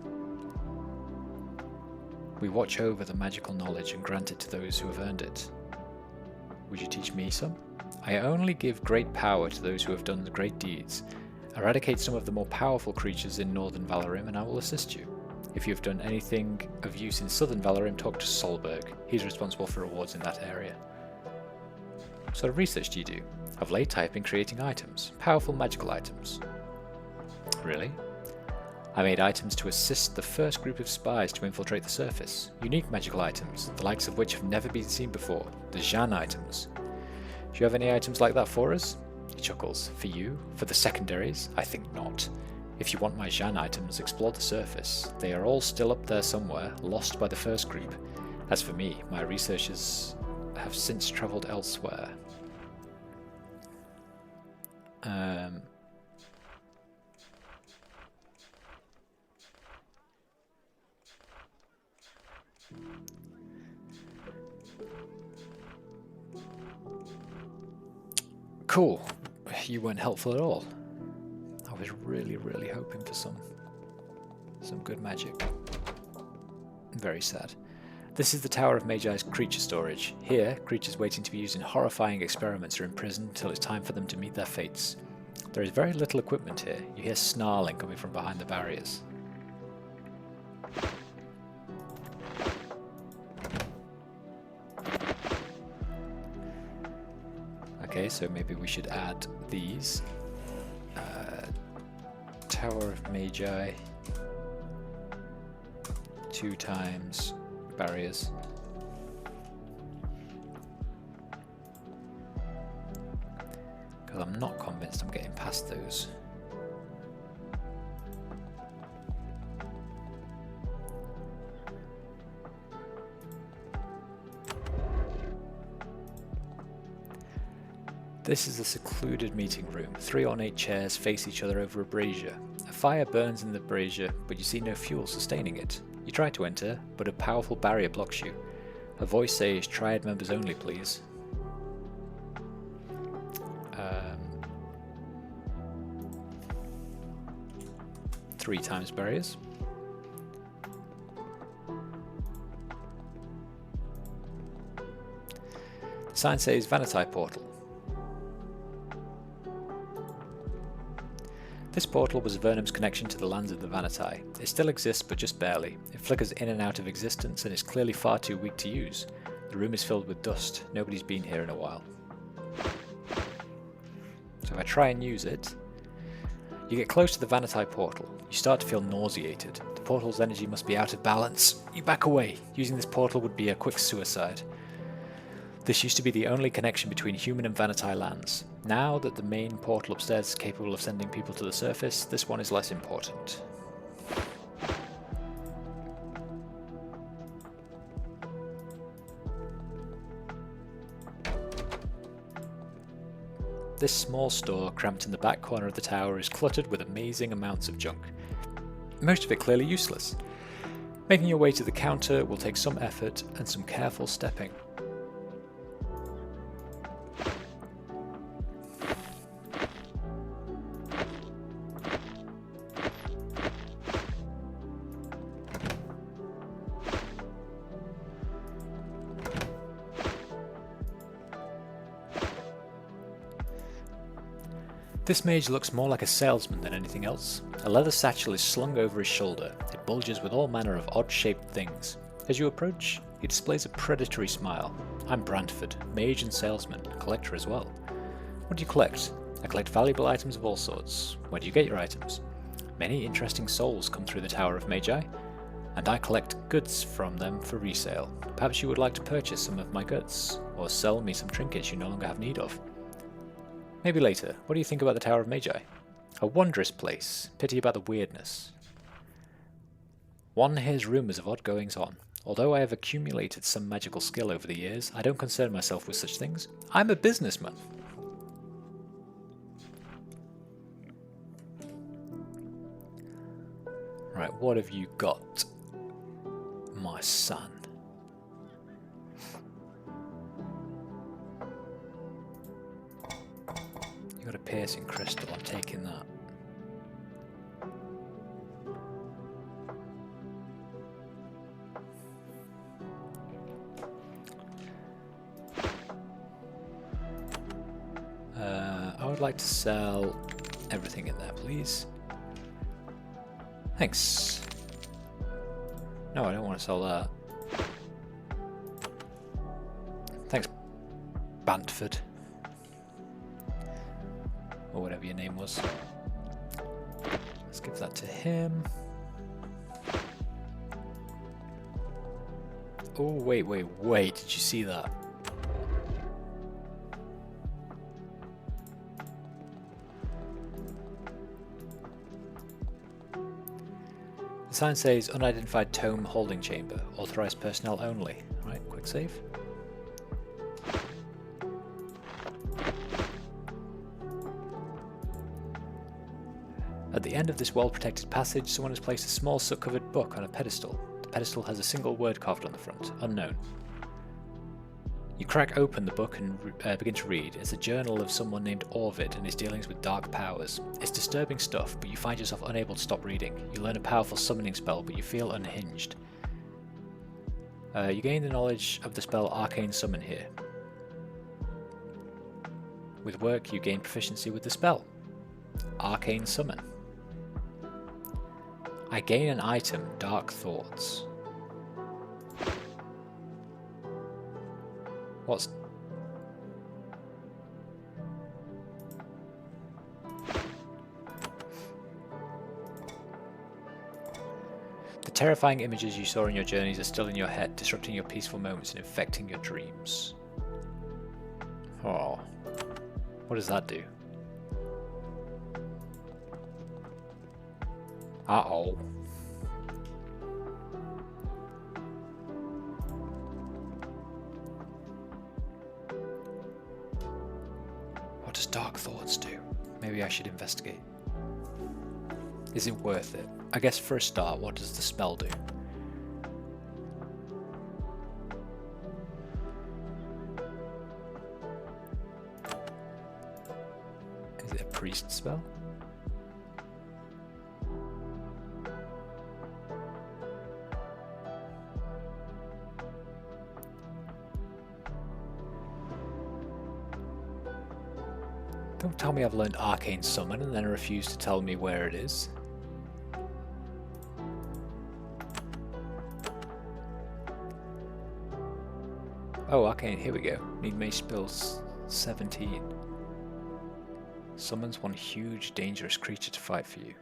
"We watch over the magical knowledge and grant it to those who have earned it." "Would you teach me some?" "I only give great power to those who have done great deeds. Eradicate some of the more powerful creatures in northern Valorim and I will assist you. If you have done anything of use in southern Valorim, talk to Solberg. He's responsible for rewards in that area." "What sort of research do you do?" "Of late I have been creating items. Powerful magical items." "Really?" "I made items to assist the first group of spies to infiltrate the surface. Unique magical items, the likes of which have never been seen before. The Jeanne items. Do you have any items like that for us?" He chuckles. "For you? For the secondaries? I think not. If you want my Jeanne items, explore the surface. They are all still up there somewhere, lost by the first group. As for me, my researchers have since travelled elsewhere." Cool. You weren't helpful at all. I was really hoping for some good magic. Very sad. This is the Tower of Magi's creature storage. Here, creatures waiting to be used in horrifying experiments are imprisoned until it's time for them to meet their fates. There is very little equipment here. You hear snarling coming from behind the barriers. Okay, so maybe we should add these. Tower of Magi. 2 times barriers. Because I'm not convinced I'm getting past those. This is a secluded meeting room. 3 ornate chairs face each other over a brazier. A fire burns in the brazier, but you see no fuel sustaining it. You try to enter, but a powerful barrier blocks you. A voice says, "Triad members only, please." 3 times barriers. The sign says Vanity Portal. This portal was Avernum's connection to the lands of the Vanity. It still exists, but just barely. It flickers in and out of existence and is clearly far too weak to use. The room is filled with dust. Nobody's been here in a while. So if I try and use it, you get close to the Vanity portal. You start to feel nauseated. The portal's energy must be out of balance. You back away. Using this portal would be a quick suicide. This used to be the only connection between human and Vanity lands. Now that the main portal upstairs is capable of sending people to the surface, this one is less important. This small store, cramped in the back corner of the tower, is cluttered with amazing amounts of junk. Most of it clearly useless. Making your way to the counter will take some effort and some careful stepping. This mage looks more like a salesman than anything else. A leather satchel is slung over his shoulder. It bulges with all manner of odd-shaped things. As you approach, he displays a predatory smile. I'm Brantford, mage and salesman, collector as well. What do you collect? I collect valuable items of all sorts. Where do you get your items? Many interesting souls come through the Tower of Magi, and I collect goods from them for resale. Perhaps you would like to purchase some of my goods, or sell me some trinkets you no longer have need of. Maybe later. What do you think about the Tower of Magi? A wondrous place. Pity about the weirdness. One hears rumours of odd goings on. Although I have accumulated some magical skill over the years, I don't concern myself with such things. I'm a businessman. Right, what have you got, my son? You got a piercing crystal, I'm taking that. I would like to sell everything in there, please. Thanks. No, I don't want to sell that. Thanks, Bantford. Or whatever your name was. Let's give that to him. Oh, wait. Did you see that? The sign says unidentified tome holding chamber. Authorized personnel only. Right, quick save. At the end of this well-protected passage, someone has placed a small soot-covered book on a pedestal. The pedestal has a single word carved on the front, unknown. You crack open the book and begin to read. It's a journal of someone named Orvid and his dealings with dark powers. It's disturbing stuff, but you find yourself unable to stop reading. You learn a powerful summoning spell, but you feel unhinged. You gain the knowledge of the spell Arcane Summon here. With work, you gain proficiency with the spell. Arcane Summon. I gain an item, Dark Thoughts. What's... The terrifying images you saw in your journeys are still in your head, disrupting your peaceful moments and infecting your dreams. Oh. What does that do? Uh-oh. What does Dark Thoughts do? Maybe I should investigate. Is it worth it? I guess for a start, what does the spell do? Is it a priest spell? Don't tell me I've learned Arcane Summon and then refuse to tell me where it is. Oh, Arcane, here we go. Need Mage spells 17. Summons one huge, dangerous creature to fight for you.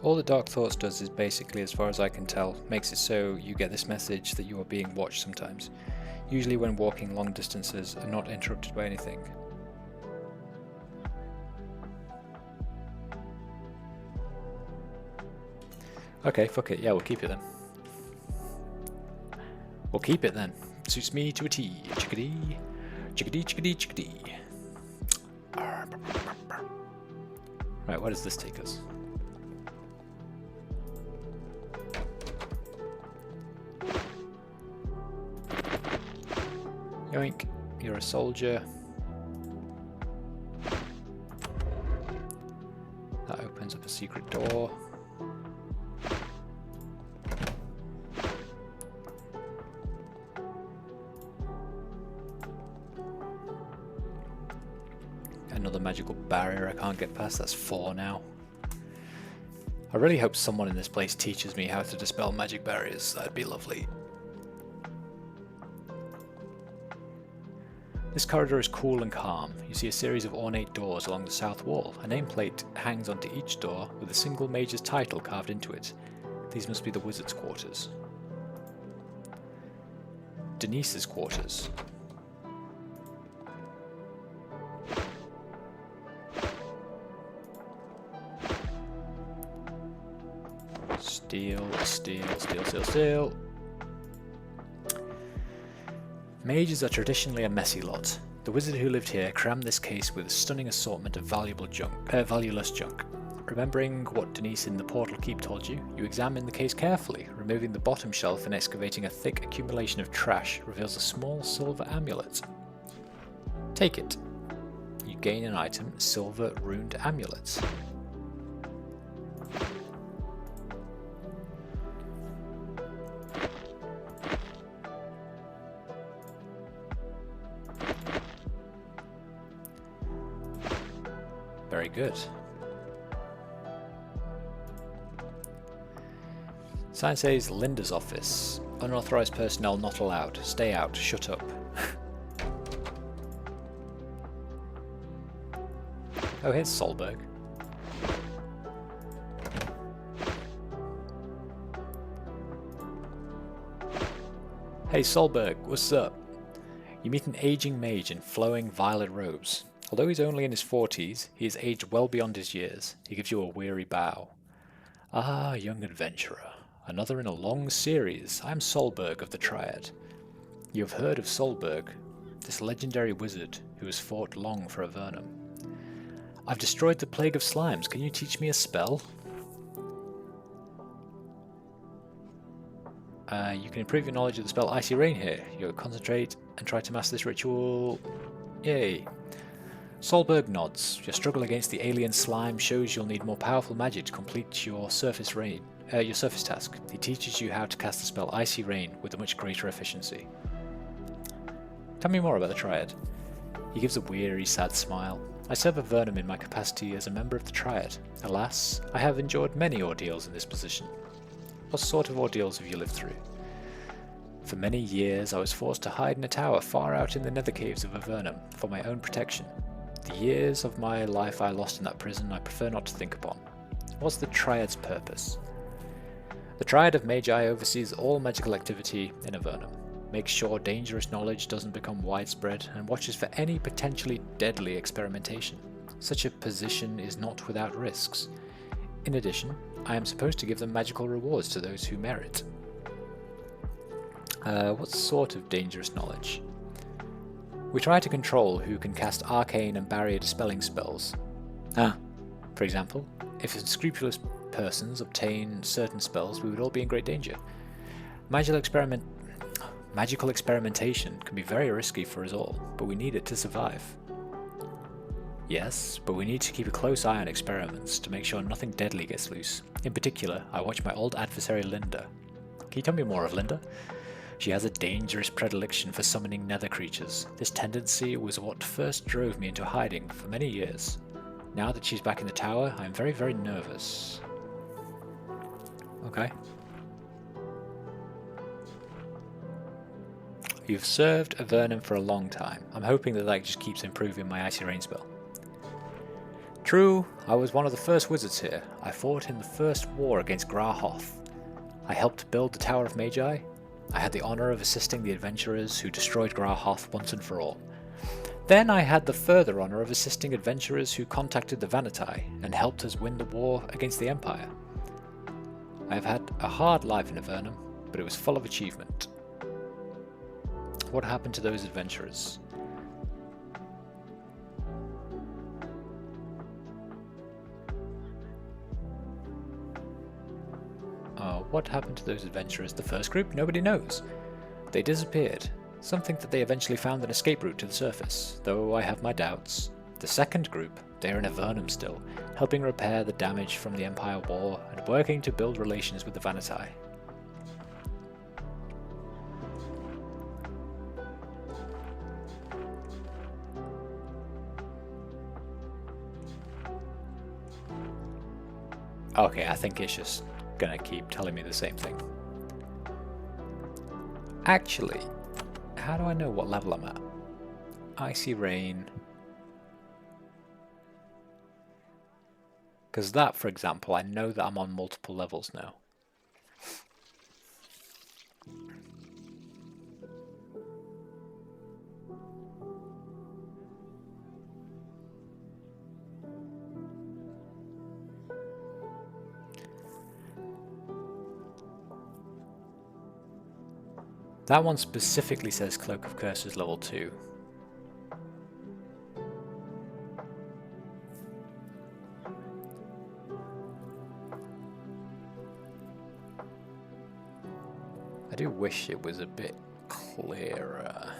All the Dark Thoughts does is basically, as far as I can tell, makes it so you get this message that you are being watched sometimes, usually when walking long distances and not interrupted by anything. Okay, fuck it, yeah, we'll keep it then. We'll keep it then. Suits me to a T. Chickadee, chickadee, chickadee, chickadee. Right, where does this take us? Yoink, you're a soldier. That opens up a secret door. Another magical barrier I can't get past, that's 4 now. I really hope someone in this place teaches me how to dispel magic barriers, that'd be lovely. This corridor is cool and calm. You see a series of ornate doors along the south wall. A nameplate hangs onto each door with a single mage's title carved into it. These must be the wizard's quarters. Denise's quarters. Steal, steal, steal, steal, steal. Mages are traditionally a messy lot. The wizard who lived here crammed this case with a stunning assortment of valueless junk. Remembering what Denise in the Portal Keep told you, you examine the case carefully. Removing the bottom shelf and excavating a thick accumulation of trash reveals a small silver amulet. Take it. You gain an item, silver runed amulet. Very good. Sign says Linda's office. Unauthorized personnel not allowed. Stay out. Shut up. Oh, here's Solberg. Hey Solberg, what's up? You meet an aging mage in flowing violet robes. Although he's only in his 40s, he is aged well beyond his years. He gives you a weary bow. Ah, young adventurer. Another in a long series. I am Solberg of the Triad. You have heard of Solberg, this legendary wizard who has fought long for Avernum. I've destroyed the plague of slimes. Can you teach me a spell? You can improve your knowledge of the spell Icy Rain here. You'll concentrate and try to master this ritual. Yay. Solberg nods. Your struggle against the alien slime shows you'll need more powerful magic to complete your surface task. He teaches you how to cast the spell Icy Rain with a much greater efficiency. Tell me more about the Triad. He gives a weary, sad smile. I serve Avernum in my capacity as a member of the Triad. Alas, I have endured many ordeals in this position. What sort of ordeals have you lived through? For many years I was forced to hide in a tower far out in the nether caves of Avernum for my own protection. The years of my life I lost in that prison I prefer not to think upon. What's the Triad's purpose? The Triad of Magi oversees all magical activity in Avernum. makes sure dangerous knowledge doesn't become widespread, and watches for any potentially deadly experimentation. Such a position is not without risks. In addition, I am supposed to give them magical rewards to those who merit. What sort of dangerous knowledge? We try to control who can cast arcane and barrier dispelling spells. For example, if unscrupulous persons obtain certain spells, we would all be in great danger. Magical experimentation can be very risky for us all, but we need it to survive. Yes, but we need to keep a close eye on experiments to make sure nothing deadly gets loose. In particular, I watch my old adversary Linda. Can you tell me more of Linda? She has a dangerous predilection for summoning nether creatures. This tendency was what first drove me into hiding for many years. Now that she's back in the tower, I'm very, very nervous. Okay. You've served Avernum for a long time. I'm hoping that just keeps improving my Icy Rain spell. True, I was one of the first wizards here. I fought in the first war against Grahoth. I helped build the Tower of Magi. I had the honour of assisting the adventurers who destroyed Grahoth once and for all. Then I had the further honour of assisting adventurers who contacted the Vanatai and helped us win the war against the Empire. I have had a hard life in Avernum, but it was full of achievement. What happened to those adventurers? What happened to those adventurers? The first group? Nobody knows. They disappeared. Some think that they eventually found an escape route to the surface, though I have my doubts. The second group, they are in Avernum still, helping repair the damage from the Empire War and working to build relations with the Vanatai. Okay, I think it's just gonna keep telling me the same thing. Actually, how do I know what level I'm at? Icy Rain. Because that, for example, I know that I'm on multiple levels now. That one specifically says Cloak of Curses level 2. I do wish it was a bit clearer.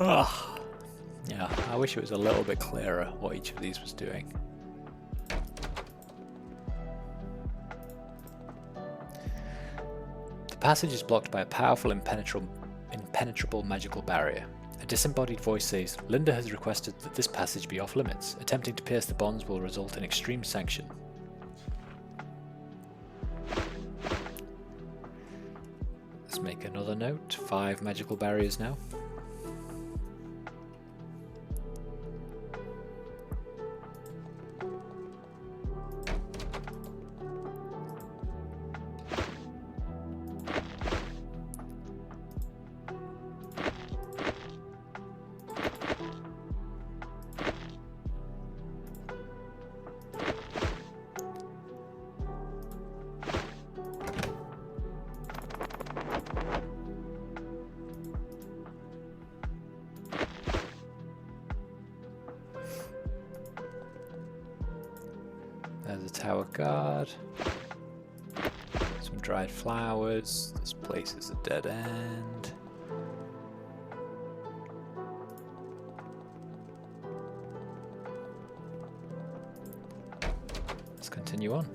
Ugh. Yeah, I wish it was a little bit clearer what each of these was doing. The passage is blocked by a powerful, impenetrable magical barrier. A disembodied voice says, Linda has requested that this passage be off limits. Attempting to pierce the bonds will result in extreme sanction. Let's make another note. 5 magical barriers now. There's a tower guard. Some dried flowers. This place is a dead end. Let's continue on.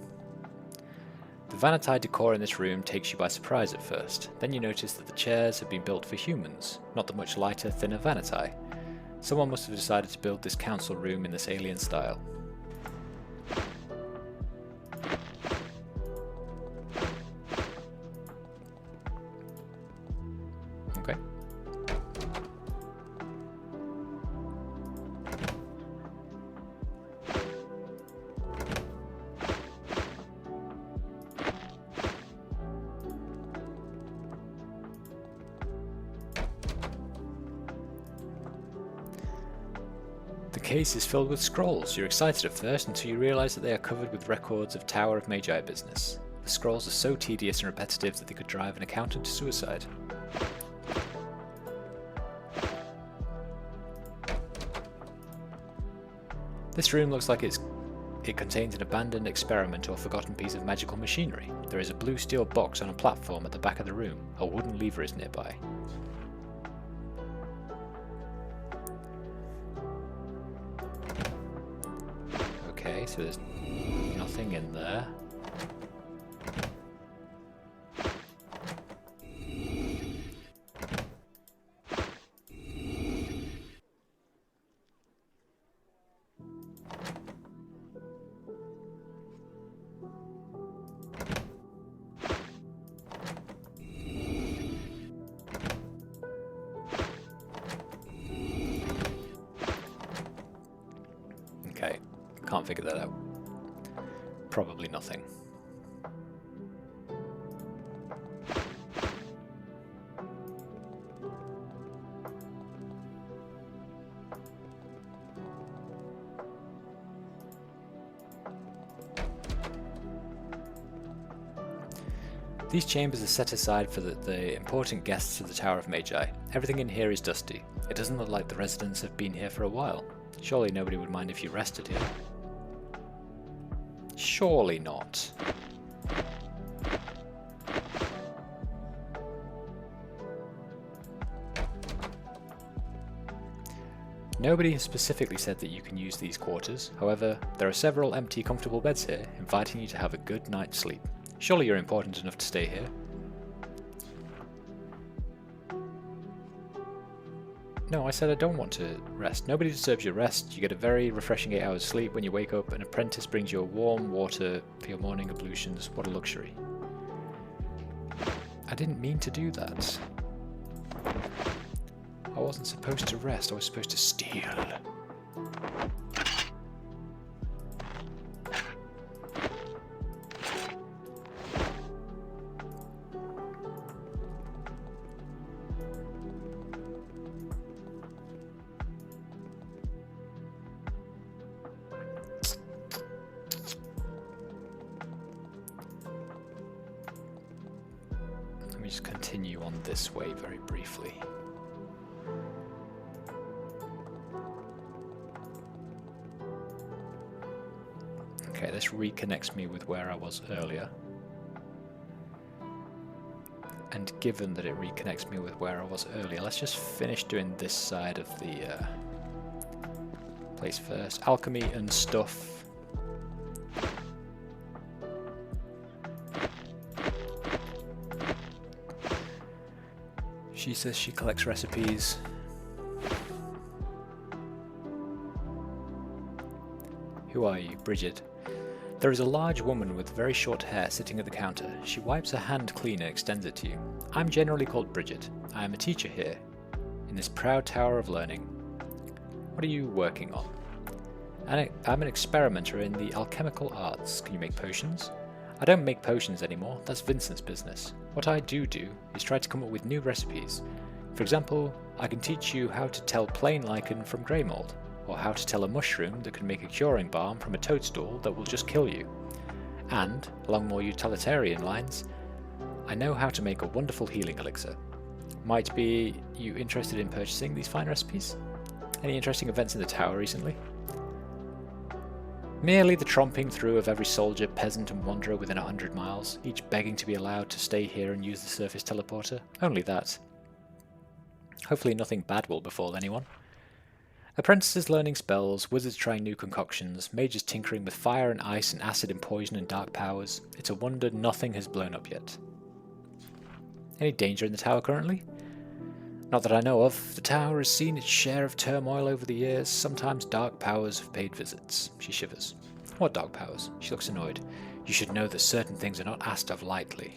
The Vanatai decor in this room takes you by surprise at first. Then you notice that the chairs have been built for humans, not the much lighter, thinner Vanatai. Someone must have decided to build this council room in this alien style. Okay. The case is filled with scrolls. You're excited at first until you realise that they are covered with records of Tower of Magi business. The scrolls are so tedious and repetitive that they could drive an accountant to suicide. This room looks like it contains an abandoned experiment or forgotten piece of magical machinery. There is a blue steel box on a platform at the back of the room. A wooden lever is nearby. Okay, so there's nothing in there. Okay, can't figure that out. Probably nothing. These chambers are set aside for the important guests of the Tower of Magi. Everything in here is dusty. It doesn't look like the residents have been here for a while. Surely nobody would mind if you rested here. Surely not. Nobody has specifically said that you can use these quarters. However, there are several empty, comfortable beds here, inviting you to have a good night's sleep. Surely you're important enough to stay here. No, I said I don't want to rest. Nobody disturbs your rest. You get a very refreshing 8 hours sleep. When you wake up, an apprentice brings you a warm water for your morning ablutions. What a luxury. I didn't mean to do that. I wasn't supposed to rest. I was supposed to steal. Let me just continue on this way very briefly. Okay, this reconnects me with where I was earlier. And given that it reconnects me with where I was earlier, let's just finish doing this side of the place first. Alchemy and stuff. She says she collects recipes. Who are you? Bridget. There is a large woman with very short hair sitting at the counter. She wipes her hand clean and extends it to you. I'm generally called Bridget. I am a teacher here, in this proud tower of learning. What are you working on? I'm an experimenter in the alchemical arts. Can you make potions? I don't make potions anymore. That's Vincent's business. What I do is try to come up with new recipes. For example, I can teach you how to tell plain lichen from grey mold, or how to tell a mushroom that can make a curing balm from a toadstool that will just kill you. And, along more utilitarian lines, I know how to make a wonderful healing elixir. Might be you interested in purchasing these fine recipes? Any interesting events in the tower recently? Merely the tromping through of every soldier, peasant and wanderer within 100 miles, each begging to be allowed to stay here and use the surface teleporter. Only that. Hopefully nothing bad will befall anyone. Apprentices learning spells, wizards trying new concoctions, mages tinkering with fire and ice and acid and poison and dark powers. It's a wonder nothing has blown up yet. Any danger in the tower currently? Not that I know of. The tower has seen its share of turmoil over the years. Sometimes dark powers have paid visits. She shivers. What dark powers? She looks annoyed. You should know that certain things are not asked of lightly.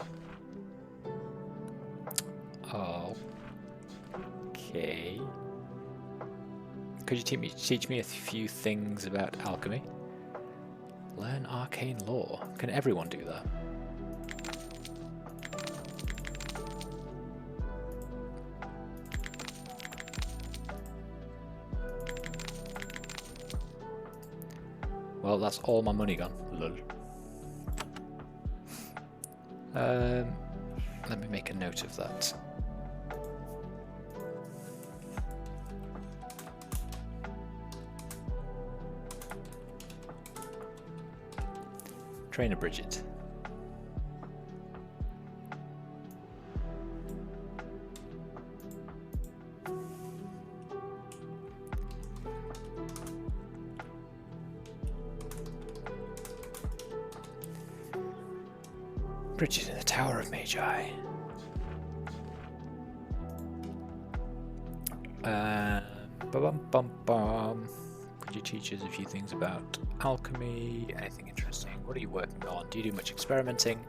Oh. Okay. Could you teach me a few things about alchemy? Learn arcane lore. Can everyone do that? Well, that's all my money gone. Lol. Let me make a note of that. Trainer Bridget. Bridget in the Tower of Magi. Bum. Could you teach us a few things about alchemy? Anything interesting? What are you working on? Do you do much experimenting?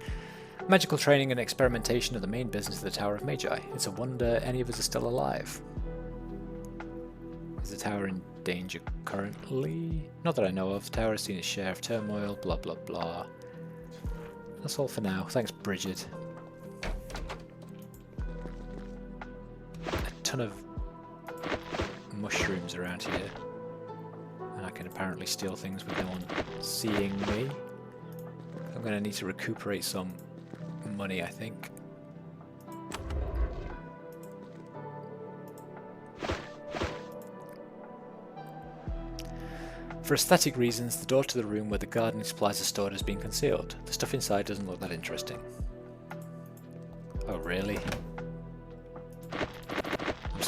Magical training and experimentation are the main business of the Tower of Magi. It's a wonder any of us are still alive. Is the tower in danger currently? Not that I know of. The tower has seen its share of turmoil, blah blah blah. That's all for now. Thanks, Bridget. A ton of mushrooms around here. And I can apparently steal things with no one seeing me. I'm going to need to recuperate some money, I think. For aesthetic reasons, the door to the room where the gardening supplies are stored has been concealed. The stuff inside doesn't look that interesting. Oh, really?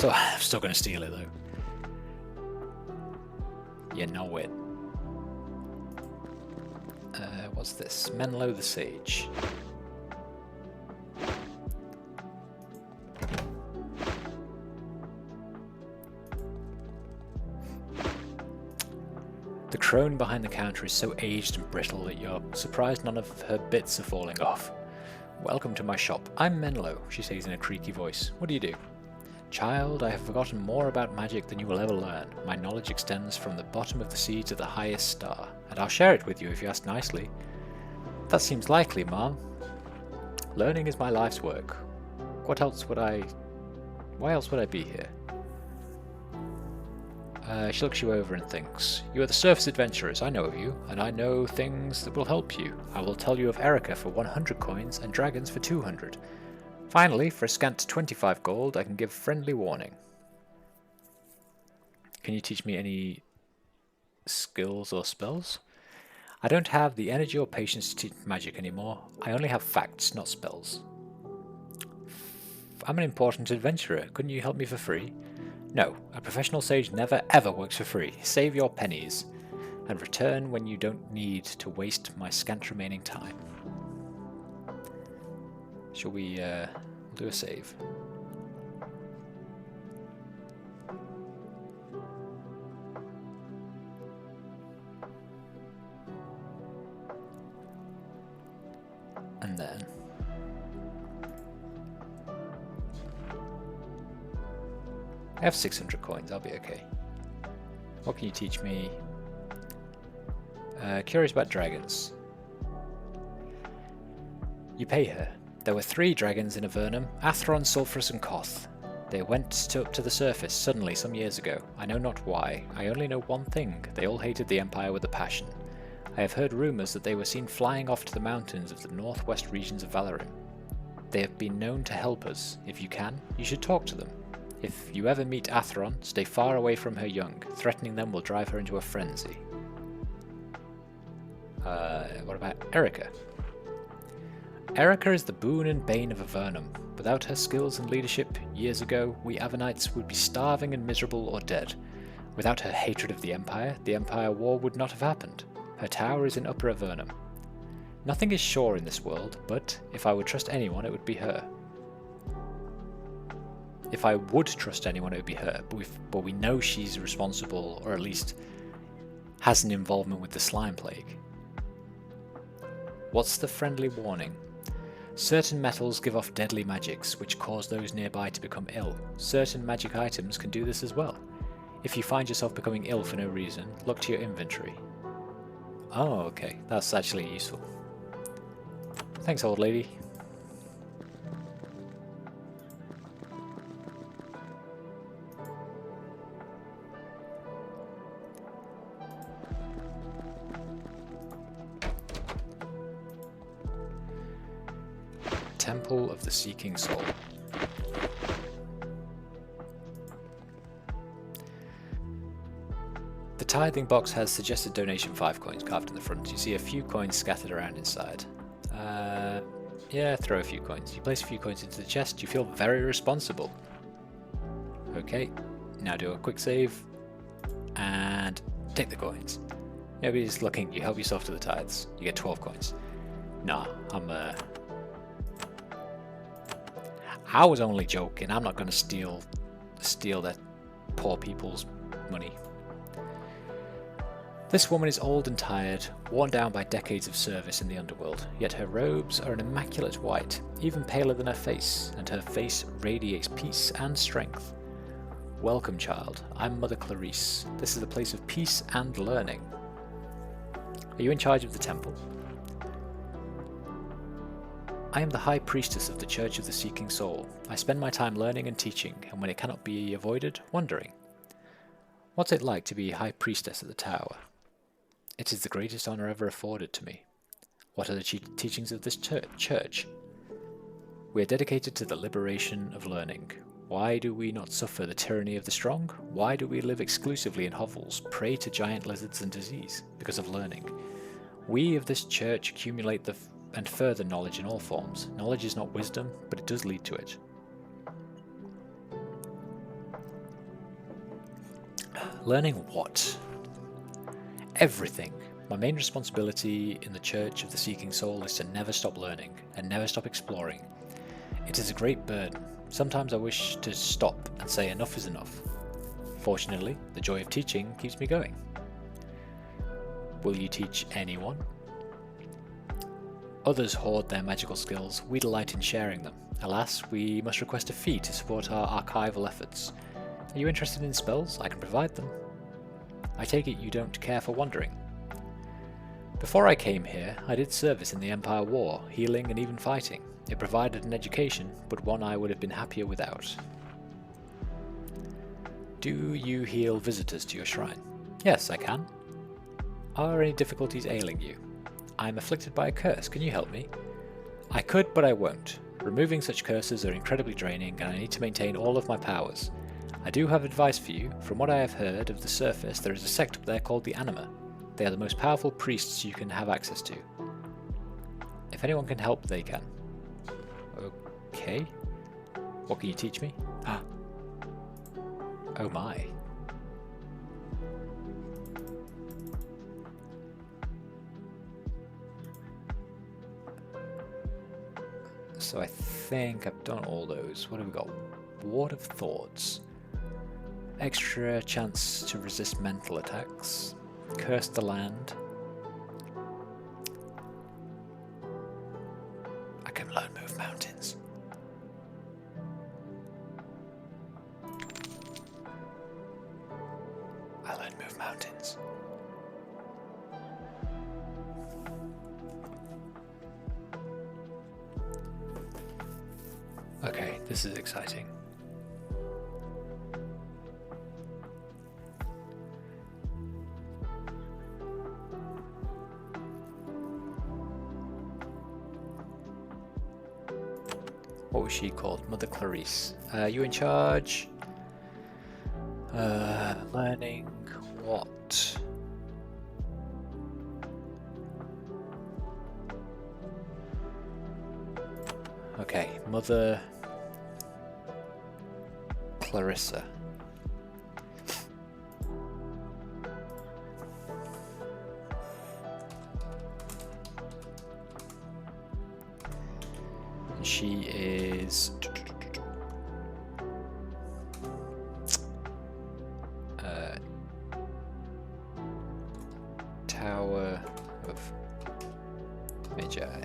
I'm still going to steal it, though. You know it. What's this? Menlo the Sage. The crone behind the counter is so aged and brittle that you're surprised none of her bits are falling off. Welcome to my shop. I'm Menlo, she says in a creaky voice. What do you do? Child, I have forgotten more about magic than you will ever learn. My knowledge extends from the bottom of the sea to the highest star, and I'll share it with you if you ask nicely. That seems likely, Mom. Learning is my life's work. Why else would I be here? She looks you over and thinks. You are the surface adventurers, I know of you, and I know things that will help you. I will tell you of Erica for 100 coins and dragons for 200. Finally, for a scant 25 gold, I can give friendly warning. Can you teach me any skills or spells? I don't have the energy or patience to teach magic anymore. I only have facts, not spells. I'm an important adventurer. Couldn't you help me for free? No, a professional sage never ever works for free. Save your pennies and return when you don't need to waste my scant remaining time. Shall we do a save? And then I have 600 coins, I'll be okay. What can you teach me? Curious about dragons. You pay her. There were 3 dragons in Avernum, Atheron, Sulphurus and Koth. They went up to the surface suddenly some years ago. I know not why. I only know one thing. They all hated the Empire with a passion. I have heard rumours that they were seen flying off to the mountains of the northwest regions of Avernum. They have been known to help us. If you can, you should talk to them. If you ever meet Atheron, stay far away from her young. Threatening them will drive her into a frenzy. What about Erica? Erica is the boon and bane of Avernum. Without her skills and leadership, years ago, we Avernites would be starving and miserable or dead. Without her hatred of the Empire War would not have happened. Her tower is in Upper Avernum. Nothing is sure in this world, but if I would trust anyone, it would be her. If I would trust anyone, it would be her, but we know she's responsible, or at least has an involvement with the slime plague. What's the friendly warning? Certain metals give off deadly magics, which cause those nearby to become ill. Certain magic items can do this as well. If you find yourself becoming ill for no reason, look to your inventory. Oh, okay, that's actually useful. Thanks, old lady. Temple of the Seeking Soul. The tithing box has suggested donation 5 coins carved in the front. You see a few coins scattered around inside. Yeah, throw a few coins. You place a few coins into the chest, you feel very responsible. Okay, now do a quick save, and take the coins. Nobody's looking, you help yourself to the tithes. You get 12 coins. Nah, I was only joking. I'm not going to steal that poor people's money. This woman is old and tired, worn down by decades of service in the underworld, yet her robes are an immaculate white, even paler than her face, and her face radiates peace and strength. Welcome, child. I'm Mother Clarice. This is a place of peace and learning. Are you in charge of the temple? I am the High Priestess of the Church of the Seeking Soul. I spend my time learning and teaching, and when it cannot be avoided, wondering. What's it like to be High Priestess at the Tower? It is the greatest honor ever afforded to me. What are the teachings of this church? We are dedicated to the liberation of learning. Why do we not suffer the tyranny of the strong? Why do we live exclusively in hovels, prey to giant lizards and disease? Because of learning. We of this church accumulate and further knowledge in all forms. Knowledge is not wisdom, but it does lead to it. Learning what? Everything. My main responsibility in the Church of the Seeking Soul is to never stop learning and never stop exploring. It is a great burden. Sometimes I wish to stop and say enough is enough. Fortunately, the joy of teaching keeps me going. Will you teach anyone? Others hoard their magical skills. We delight in sharing them. Alas, we must request a fee to support our archival efforts. Are you interested in spells? I can provide them. I take it you don't care for wandering. Before I came here, I did service in the Empire War, healing and even fighting. It provided an education, but one I would have been happier without. Do you heal visitors to your shrine? Yes, I can. Are any difficulties ailing you? I am afflicted by a curse. Can you help me? I could, but I won't. Removing such curses are incredibly draining, and I need to maintain all of my powers. I do have advice for you. From what I have heard of the surface, there is a sect up there called the Anima. They are the most powerful priests you can have access to. If anyone can help, they can. Okay. What can you teach me? Oh my. So I think I've done all those. What have we got? Ward of Thoughts. Extra chance to resist mental attacks. Curse the land. I can learn move mountains. I learn move mountains. Okay, this is exciting. What was she called? Mother Clarice. You in charge? Learning what? Okay, Mother Clarissa. And she is Tower of Magi.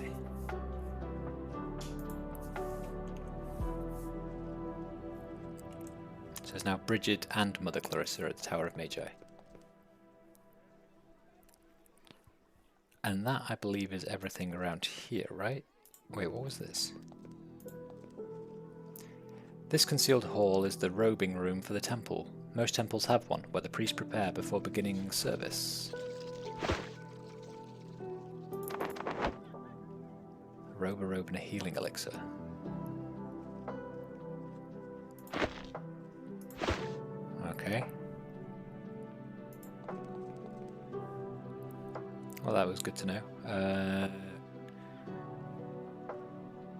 So it's now Bridget and Mother Clarissa at the Tower of Magi. And that, I believe, is everything around here, right? Wait, what was this? This concealed hall is the robing room for the temple. Most temples have one, where the priests prepare before beginning service. robe and a healing elixir. Okay. Well, that was good to know.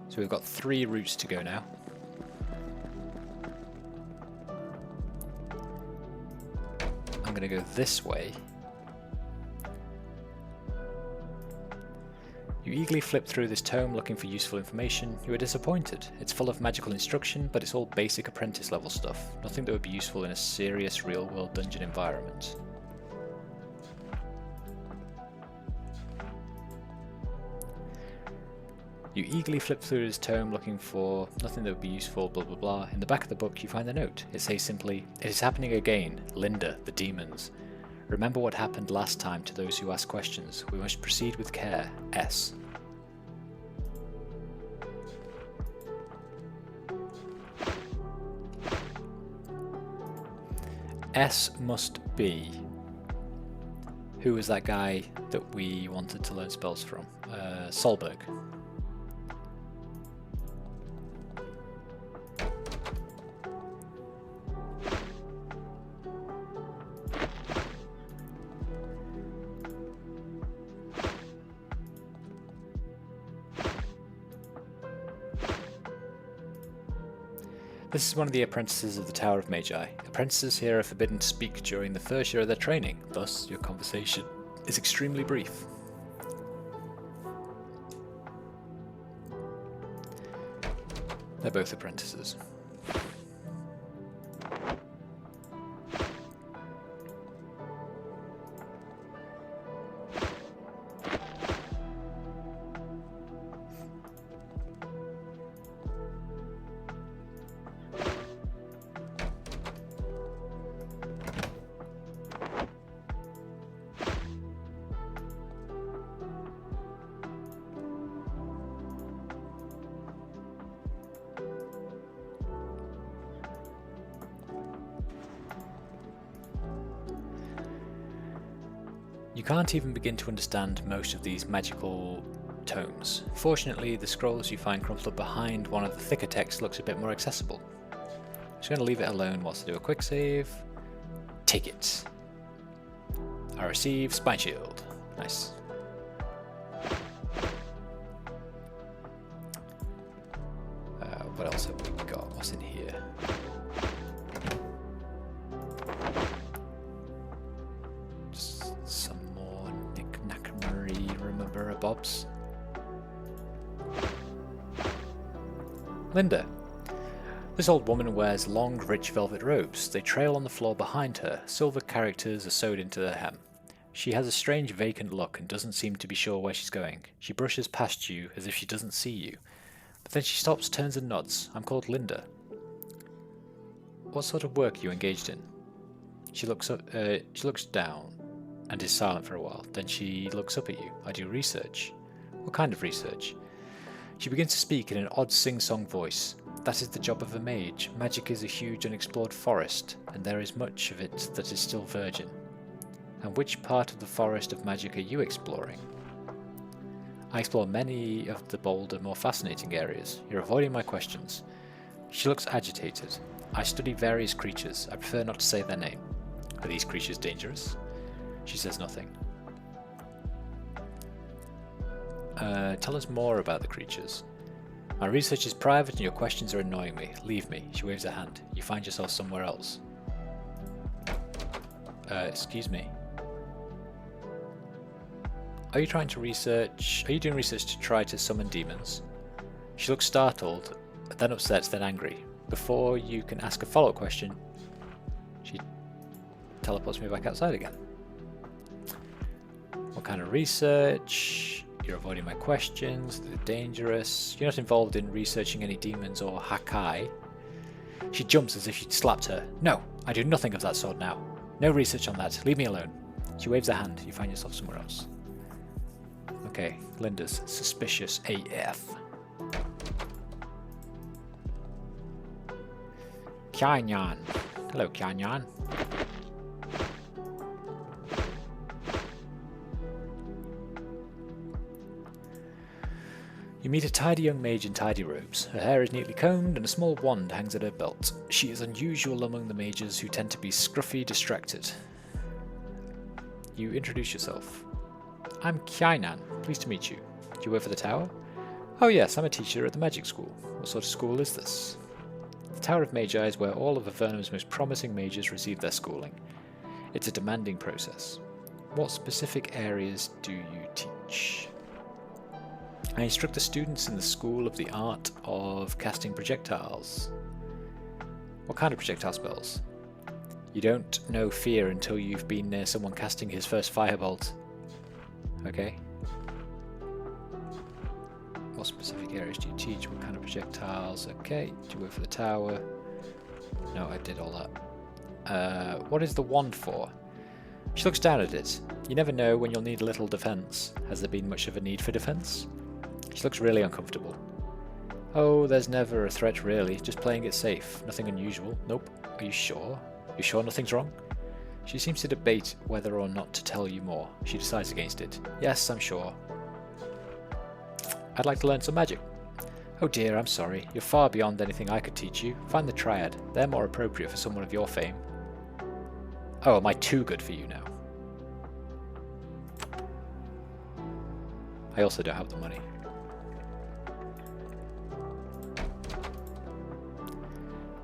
So we've got 3 routes to go now. I'm going to go this way. You eagerly flip through this tome looking for useful information. You are disappointed. It's full of magical instruction, but it's all basic apprentice level stuff. Nothing that would be useful in a serious real-world dungeon environment. You eagerly flip through this tome looking for nothing that would be useful, blah blah blah. In the back of the book you find a note. It says simply, "It is happening again. Linda, the demons. Remember what happened last time to those who ask questions. We must proceed with care. S." S must be... Who was that guy that we wanted to learn spells from? Solberg. This is one of the apprentices of the Tower of Magi. Apprentices here are forbidden to speak during the first year of their training, thus your conversation is extremely brief. They're both apprentices. You can't even begin to understand most of these magical tomes. Fortunately, the scrolls you find crumpled up behind one of the thicker texts looks a bit more accessible. I'm just going to leave it alone whilst I do a quick save. Take it. I receive Spine Shield. Nice. What else have we got? What's in here? Bobs. Linda. This old woman wears long, rich velvet robes. They trail on the floor behind her. Silver characters are sewed into her hem. She has a strange, vacant look and doesn't seem to be sure where she's going. She brushes past you as if she doesn't see you. But then she stops, turns and nods. I'm called Linda. What sort of work are you engaged in? She looks up. She looks down and is silent for a while. Then she looks up at you. I do research. What kind of research? She begins to speak in an odd sing-song voice. That is the job of a mage. Magic is a huge unexplored forest, and there is much of it that is still virgin. And which part of the forest of magic are you exploring? I explore many of the bolder, more fascinating areas. You're avoiding my questions. She looks agitated. I study various creatures. I prefer not to say their name. Are these creatures dangerous? She says nothing. Tell us more about the creatures. My research is private and your questions are annoying me. Leave me. She waves her hand. You find yourself somewhere else. Excuse me. Are you trying to research? Are you doing research to try to summon demons? She looks startled, then upset, then angry. Before you can ask a follow-up question, she teleports me back outside again. What kind of research? You're avoiding my questions. They're dangerous. You're not involved in researching any demons or Hakai. She jumps as if you'd slapped her. No, I do nothing of that sort now. No research on that. Leave me alone. She waves her hand. You find yourself somewhere else. Okay, Linda's suspicious AF. Kyanyan. Hello, Kyanyan. You meet a tidy young mage in tidy robes. Her hair is neatly combed and a small wand hangs at her belt. She is unusual among the mages who tend to be scruffy, distracted. You introduce yourself. I'm Kainan, pleased to meet you. Do you work for the tower? Oh yes, I'm a teacher at the magic school. What sort of school is this? The Tower of Magi is where all of Avernum's most promising mages receive their schooling. It's a demanding process. What specific areas do you teach? I instruct the students in the School of the Art of Casting Projectiles. What kind of projectile spells? You don't know fear until you've been near someone casting his first firebolt. Okay. What specific areas do you teach? What kind of projectiles? Okay. Do you work for the tower? No, I did all that. What is the wand for? She looks down at it. You never know when you'll need a little defense. Has there been much of a need for defense? She looks really uncomfortable. Oh, there's never a threat really, just playing it safe. Nothing unusual. Nope. Are you sure? You sure nothing's wrong? She seems to debate whether or not to tell you more. She decides against it. Yes, I'm sure. I'd like to learn some magic. Oh dear, I'm sorry. You're far beyond anything I could teach you. Find the Triad. They're more appropriate for someone of your fame. Oh, am I too good for you now? I also don't have the money.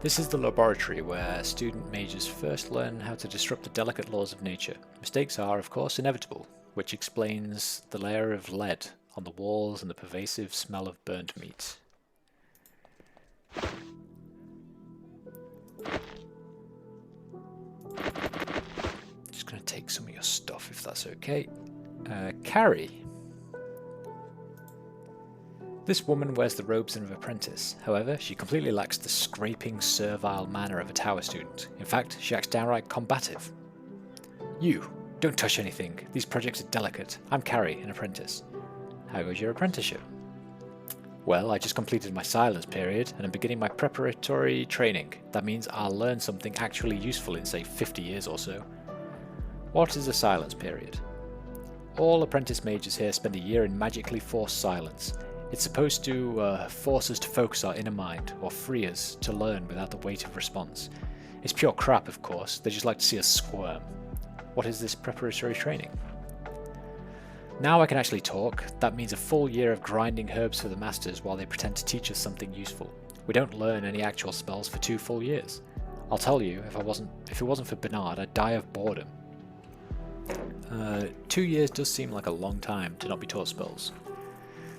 This is the laboratory where student mages first learn how to disrupt the delicate laws of nature. Mistakes are, of course, inevitable, which explains the layer of lead on the walls and the pervasive smell of burnt meat. Just going to take some of your stuff if that's okay. Carrie. This woman wears the robes of an apprentice. However, she completely lacks the scraping, servile manner of a tower student. In fact, she acts downright combative. You, don't touch anything. These projects are delicate. I'm Carrie, an apprentice. How goes your apprenticeship? Well, I just completed my silence period and I'm beginning my preparatory training. That means I'll learn something actually useful in, say, 50 years or so. What is a silence period? All apprentice mages here spend a year in magically forced silence. It's supposed to force us to focus our inner mind, or free us to learn without the weight of response. It's pure crap, of course. They just like to see us squirm. What is this preparatory training? Now I can actually talk. That means a full year of grinding herbs for the masters while they pretend to teach us something useful. We don't learn any actual spells for 2 full years. I'll tell you, if it wasn't for Bernard, I'd die of boredom. 2 years does seem like a long time to not be taught spells.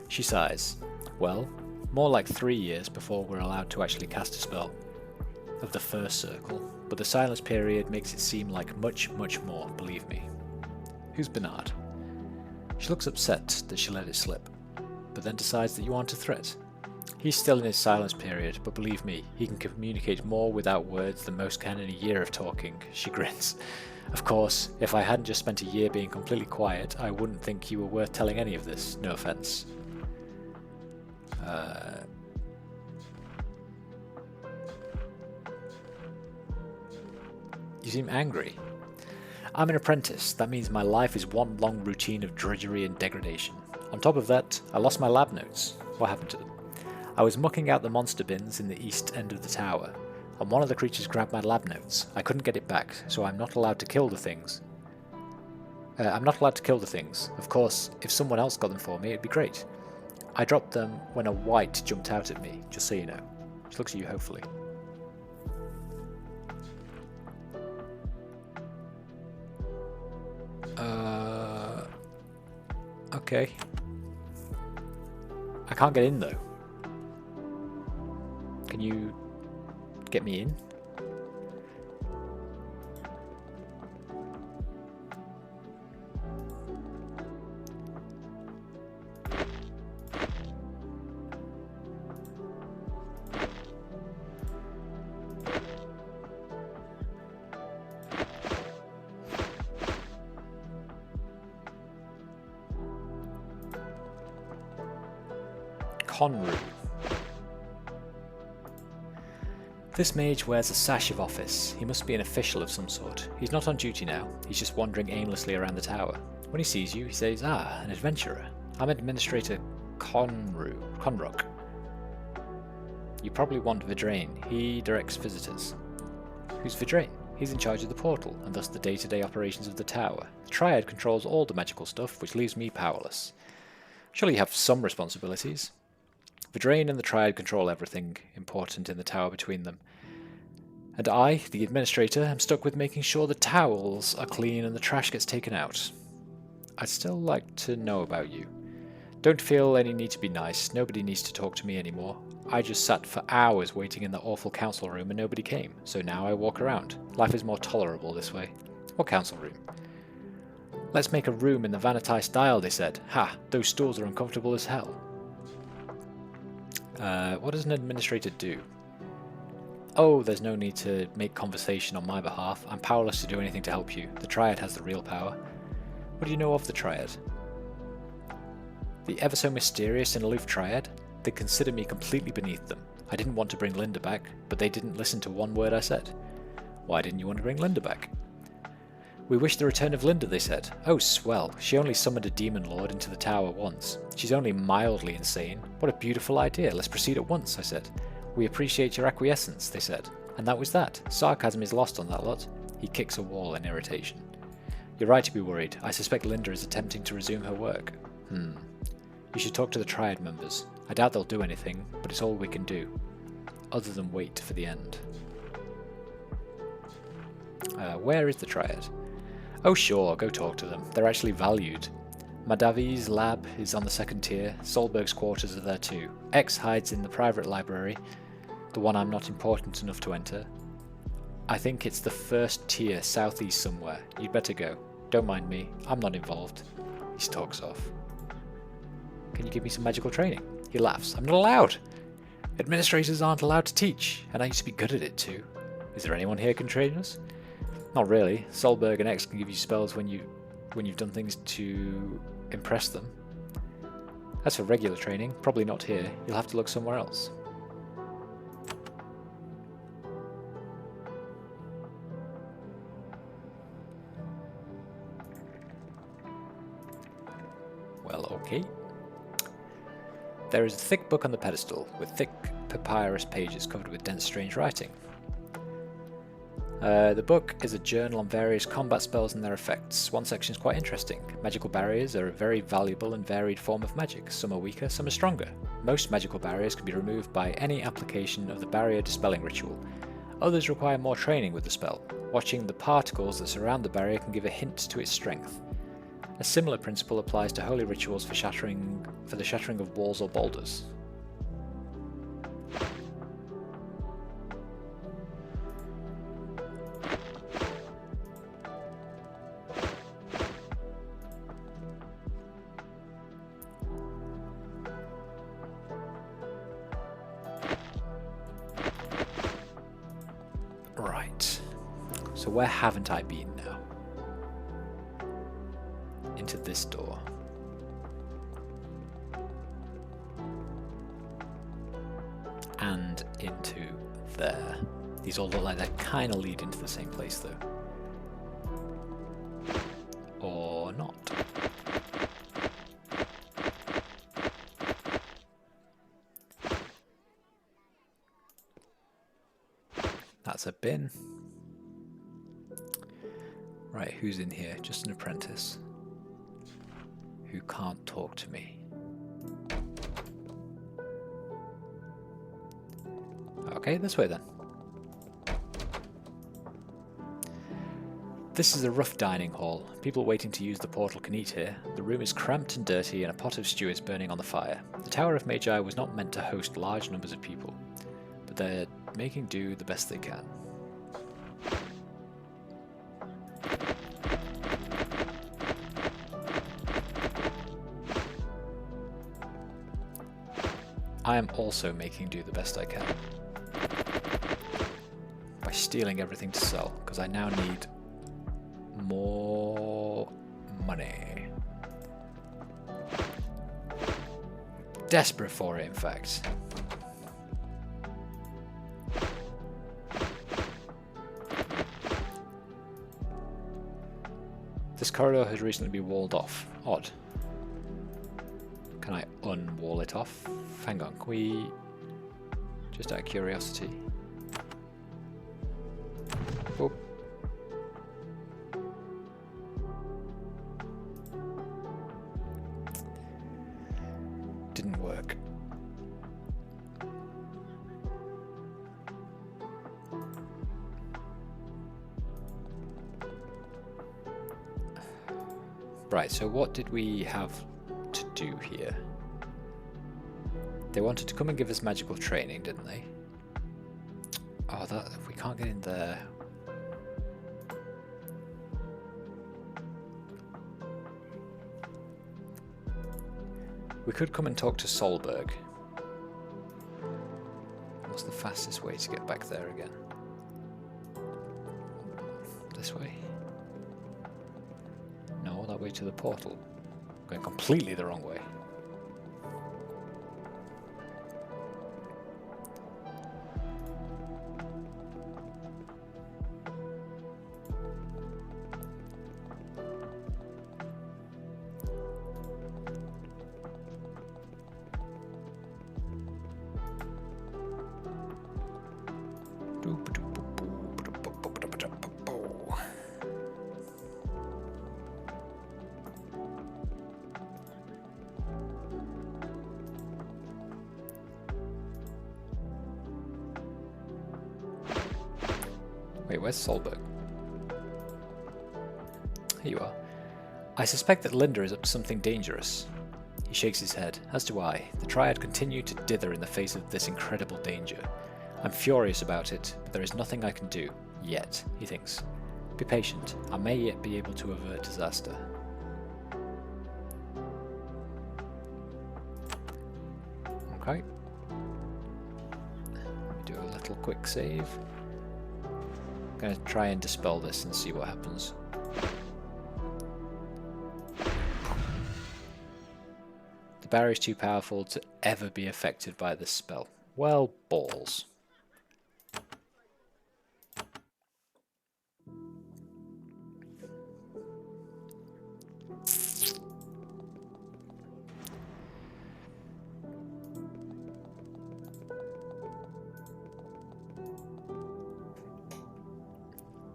She sighs. Well, more like 3 years before we're allowed to actually cast a spell. Of the first circle, but the silence period makes it seem like much, much more, believe me. Who's Bernard? She looks upset that she let it slip, but then decides that you aren't a threat. He's still in his silence period, but believe me, he can communicate more without words than most can in a year of talking. She grins. Of course, if I hadn't just spent a year being completely quiet, I wouldn't think you were worth telling any of this, no offense. You seem angry. I'm an apprentice. That means my life is one long routine of drudgery and degradation. On top of that, I lost my lab notes. What happened to them? I was mucking out the monster bins in the east end of the tower, and one of the creatures grabbed my lab notes. I couldn't get it back, so I'm not allowed to kill the things. Of course, if someone else got them for me, it'd be great. I dropped them when a wight jumped out at me, just so you know. She looks at you hopefully. Okay. I can't get in though. Can you get me in? Conru. This mage wears a sash of office. He must be an official of some sort. He's not on duty now. He's just wandering aimlessly around the tower. When he sees you, he says, "Ah, an adventurer. I'm Administrator Conrock. You probably want Vidrain. He directs visitors. Who's Vidrain? He's in charge of the portal, and thus the day-to-day operations of the tower. The Triad controls all the magical stuff, which leaves me powerless. Surely you have some responsibilities. Vidrain and the Triad control everything important in the tower between them. And I, the administrator, am stuck with making sure the towels are clean and the trash gets taken out. I'd still like to know about you. Don't feel any need to be nice. Nobody needs to talk to me anymore. I just sat for hours waiting in the awful council room and nobody came, so now I walk around. Life is more tolerable this way. What council room? Let's make a room in the Vanatai style, they said. Ha, those stools are uncomfortable as hell. What does an administrator do? Oh, there's no need to make conversation on my behalf. I'm powerless to do anything to help you. The Triad has the real power. What do you know of the Triad? The ever so mysterious and aloof Triad? They consider me completely beneath them. I didn't want to bring Linda back, but they didn't listen to one word I said. Why didn't you want to bring Linda back? We wish the return of Linda, they said. Oh, swell. She only summoned a demon lord into the tower once. She's only mildly insane. What a beautiful idea. Let's proceed at once, I said. We appreciate your acquiescence, they said. And that was that. Sarcasm is lost on that lot. He kicks a wall in irritation. You're right to be worried. I suspect Linda is attempting to resume her work. You should talk to the Triad members. I doubt they'll do anything, but it's all we can do. Other than wait for the end. Where is the Triad? Oh sure, go talk to them. They're actually valued. Madavi's lab is on the second tier. Solberg's quarters are there too. X hides in the private library, the one I'm not important enough to enter. I think it's the first tier, southeast somewhere. You'd better go. Don't mind me. I'm not involved. He stalks off. Can you give me some magical training? He laughs. I'm not allowed. Administrators aren't allowed to teach, and I used to be good at it too. Is there anyone here who can train us? Not really. Solberg and X can give you spells when you've done things to impress them. As for regular training, probably not here. You'll have to look somewhere else. Well, okay. There is a thick book on the pedestal, with thick papyrus pages covered with dense strange writing. The book is a journal on various combat spells and their effects. One section is quite interesting. Magical barriers are a very valuable and varied form of magic. Some are weaker, some are stronger. Most magical barriers can be removed by any application of the barrier dispelling ritual. Others require more training with the spell. Watching the particles that surround the barrier can give a hint to its strength. A similar principle applies to holy rituals for the shattering of walls or boulders. Right. So where haven't I been now? Into this door. And into there. These all look like they kind of lead into the same place though. Or not. That's a bin. Right, who's in here? Just an apprentice who can't talk to me. Okay, this way then. This is a rough dining hall. People waiting to use the portal can eat here. The room is cramped and dirty and a pot of stew is burning on the fire. The Tower of Magi was not meant to host large numbers of people, but they're making do the best they can. I am also making do the best I can by stealing everything to sell, because I now need more money. Desperate for it, in fact. This corridor has recently been walled off. Odd. Can Can I unwall it off? Hang on, can we... Just out of curiosity. Oh. Didn't work. Right, so what did we have to do here? They wanted to come and give us magical training, didn't they? Oh, that if we can't get in there. We could come and talk to Solberg. What's the fastest way to get back there again? This way? No, that way to the portal. Going completely the wrong way. Wait, where's Solberg? Here you are. I suspect that Linda is up to something dangerous. He shakes his head, as do I. The Triad continue to dither in the face of this incredible danger. I'm furious about it, but there is nothing I can do. Yet, he thinks. Be patient. I may yet be able to avert disaster. Okay. Let me do a little quick save. I'm going to try and dispel this and see what happens. The barrier is too powerful to ever be affected by this spell. Well, balls.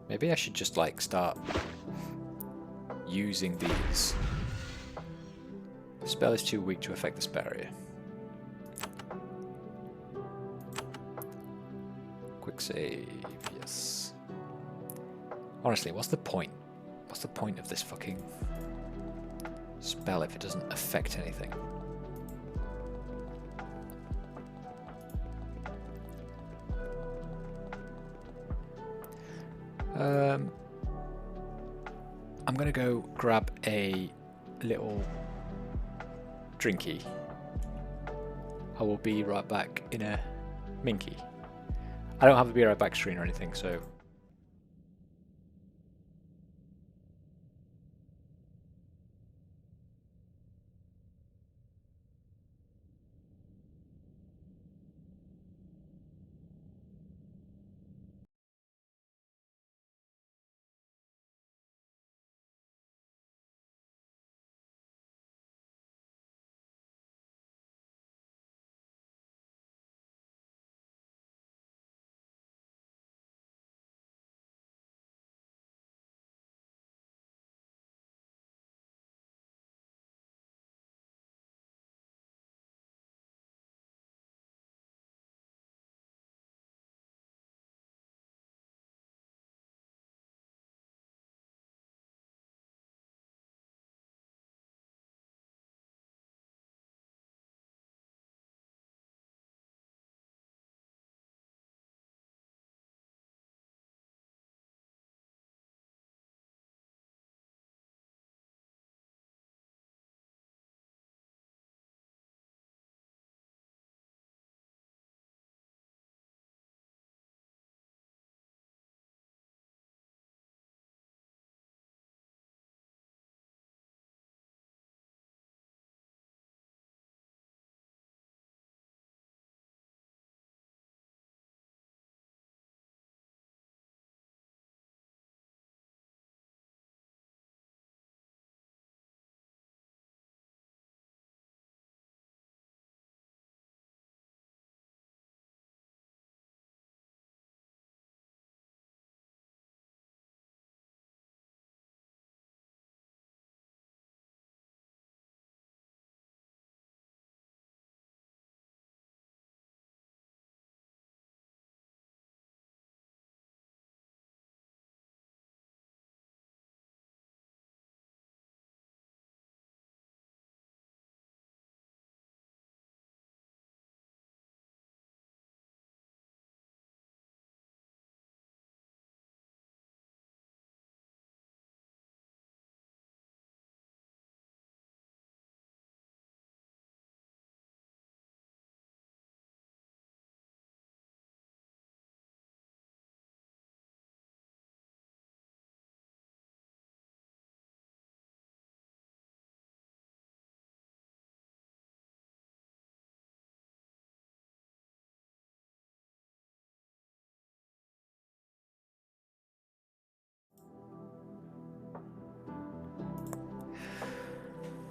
Maybe I should just like start using these. The spell is too weak to affect this barrier. Quick save, yes. Honestly, what's the point? What's the point of this fucking spell if it doesn't affect anything? I'm gonna go grab a little drinky. I will be right back in a minky. I don't have a be right back screen or anything, so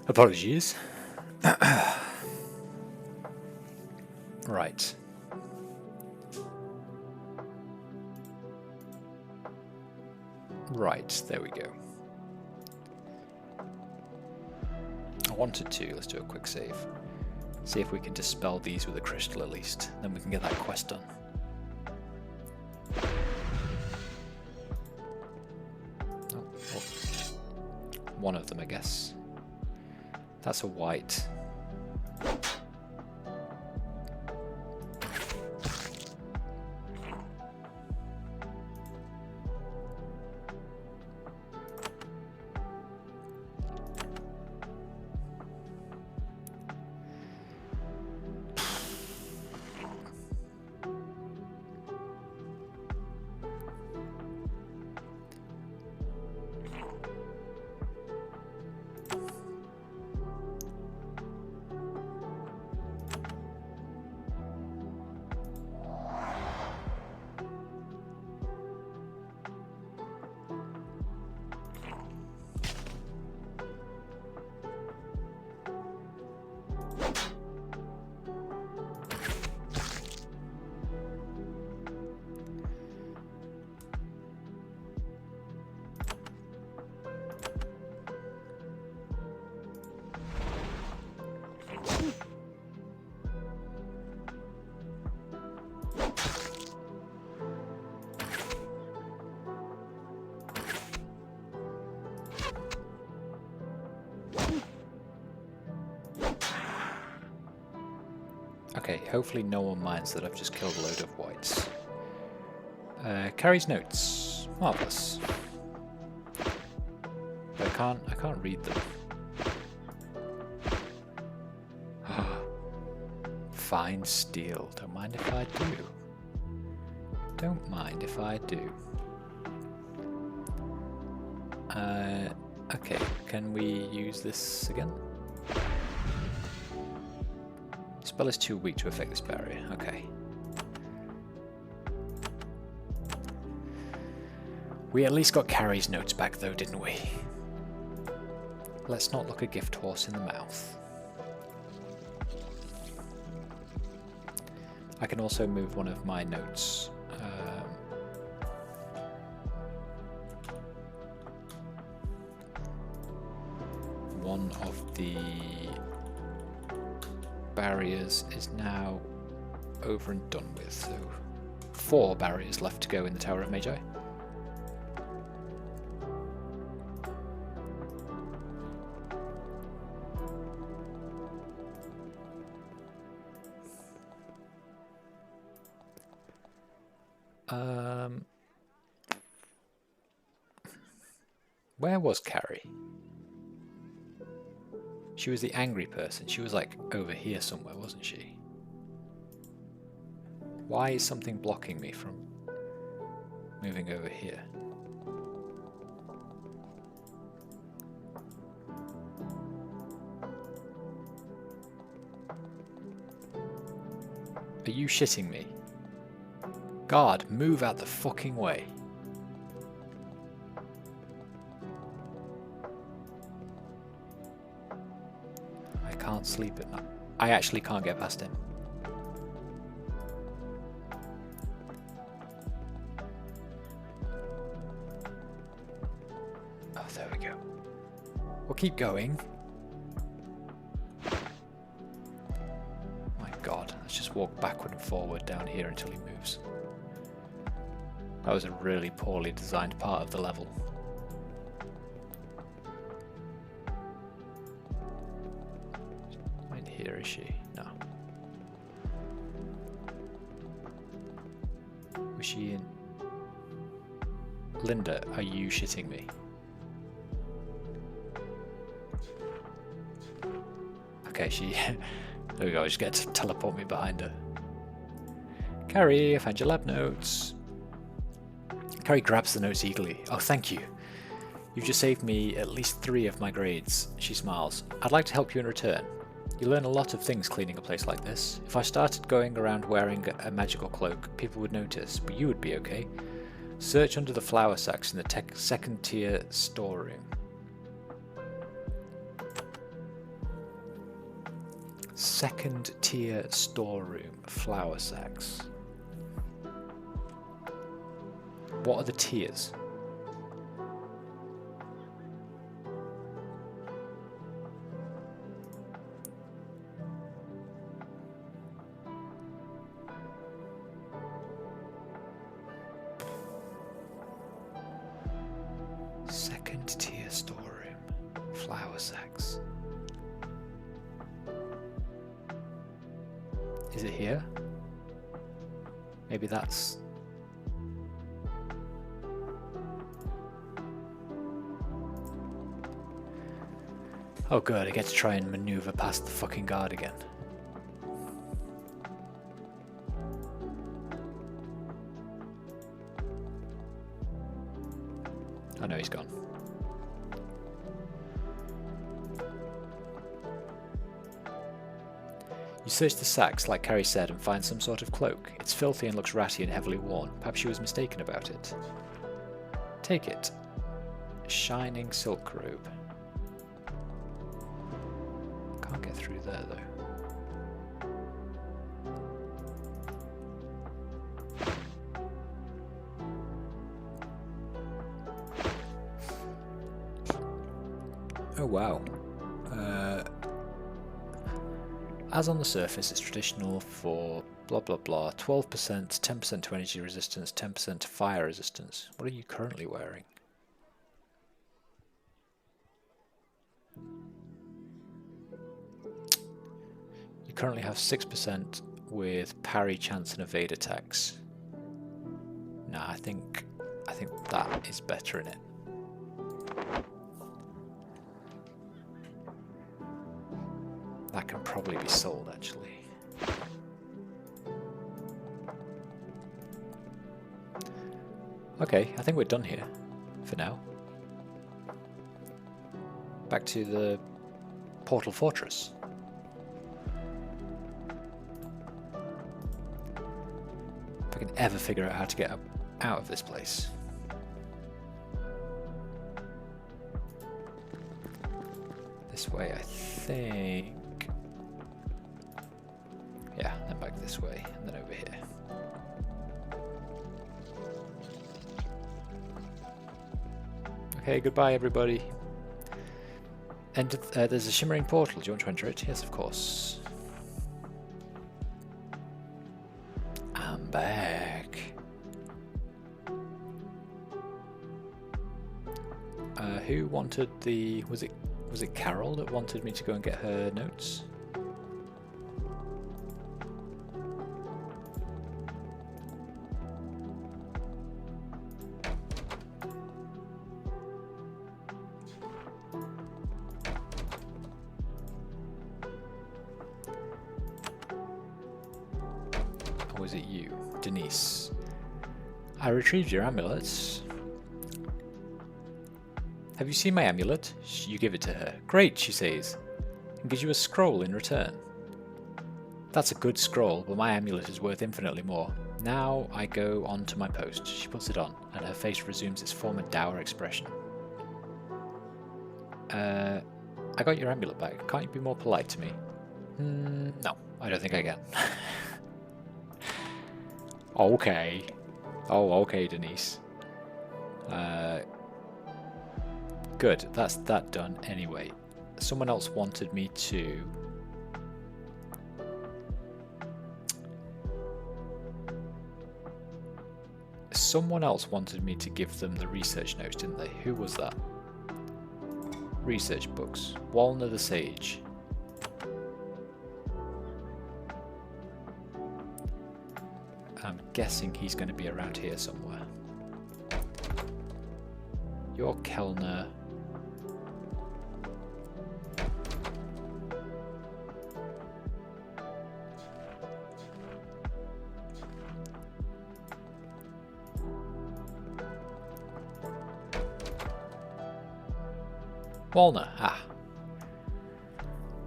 Apologies. Right. Right, there we go. I wanted to. Let's do a quick save. See if we can dispel these with a crystal at least. Then we can get that quest done. Oh, well, one of them, I guess. That's a white. Okay, hopefully no one minds that I've just killed a load of whites. Carrie's notes. Marvellous. But I can't read them. Fine steel. Don't mind if I do. Don't mind if I do. Okay, can we use this again? Spell is too weak to affect this barrier. Okay. We at least got Carrie's notes back though, didn't we? Let's not look a gift horse in the mouth. I can also move one of my notes. One of the barriers is now over and done with, so 4 barriers left to go in the Tower of Magi. Where was Carrie? She was the angry person. She was like over here somewhere, wasn't she? Why is something blocking me from moving over here? Are you shitting me? God, move out the fucking way. I can't sleep at night. I actually can't get past him. Oh, there we go. We'll keep going. My God, let's just walk backward and forward down here until he moves. That was a really poorly designed part of the level. Right here, is she? No. Was she in? Linda, are you shitting me? Okay, she... There we go, I just get to teleport me behind her. Carrie, I found your lab notes. Carrie grabs the notes eagerly. Oh, thank you. You've just saved me at least 3 of my grades. She smiles. I'd like to help you in return. You learn a lot of things cleaning a place like this. If I started going around wearing a magical cloak, people would notice, but you would be okay. Search under the flour sacks in the second tier storeroom. Second tier storeroom, flour sacks. What are the tiers? Second tier storeroom, flour sacks. Is it here? Maybe that's... Oh good, I get to try and maneuver past the fucking guard again. Oh no, he's gone. You search the sacks, like Carrie said, and find some sort of cloak. It's filthy and looks ratty and heavily worn. Perhaps she was mistaken about it. Take it. A shining silk robe. Can't get through there, though. Oh, wow. As on the surface, it's traditional for blah blah blah, 12%, 10% to energy resistance, 10% to fire resistance. What are you currently wearing? You currently have 6% with parry, chance and evade attacks. Nah, I think that is better in it. That can probably be sold, actually. Okay, I think we're done here, for now. Back to the Portal Fortress. If I can ever figure out how to get out of this place. This way, I think. Yeah, then back this way, and then over here. Okay, goodbye everybody. And there's a shimmering portal. Do you want to enter it? Yes, of course. I'm back. Who wanted the... Was it Carol that wanted me to go and get her notes? Or was it you, Denise? I retrieved your amulets. Have you seen my amulet? You give it to her. Great, she says, and gives you a scroll in return. That's a good scroll, but my amulet is worth infinitely more. Now I go on to my post. She puts it on, and her face resumes its former dour expression. I got your amulet back. Can't you be more polite to me? No, I don't think I can. Okay. Oh, okay, Denise. Good, that's that done anyway. Someone else wanted me to... Someone else wanted me to give them the research notes, didn't they? Who was that? Research books. Walner the Sage. I'm guessing he's going to be around here somewhere. You're Kellner. Walner, ah.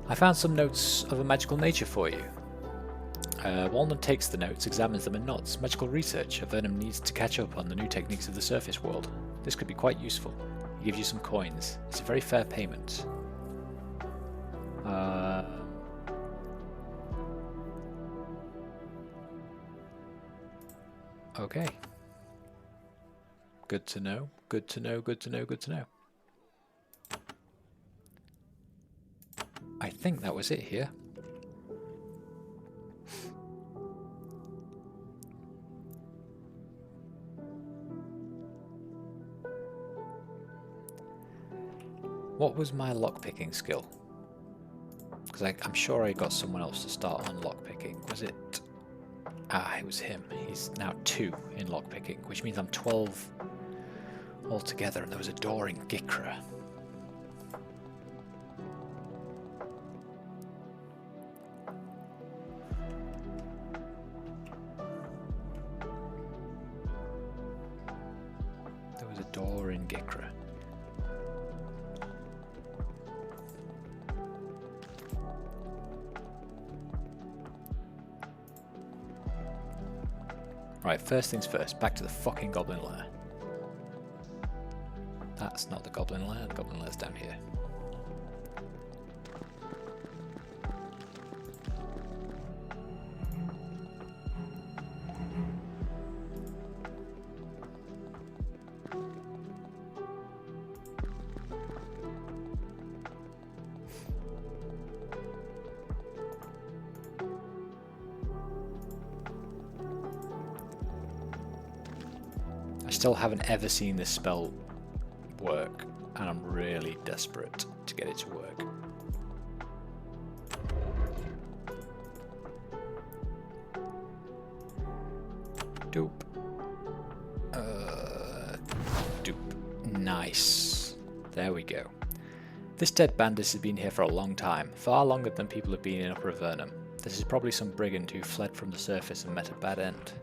I found some notes of a magical nature for you. Walner takes the notes, examines them and nods. Magical research. Avernum needs to catch up on the new techniques of the surface world. This could be quite useful. He gives you some coins. It's a very fair payment. Okay. Good to know, good to know, good to know, good to know. I think that was it here. What was my lockpicking skill? Because I'm sure I got someone else to start on lockpicking. Was it? Ah, it was him. He's now 2 in lockpicking, which means I'm 12 altogether, and there was a door in Gikra. There was a door in Gikra. Right, first things first, back to the fucking goblin lair. That's not the goblin lair, the goblin lair's down here. I still haven't ever seen this spell work, and I'm really desperate to get it to work. Doop. Doop. Nice. There we go. This dead bandit has been here for a long time, far longer than people have been in Upper Avernum. This is probably some brigand who fled from the surface and met a bad end.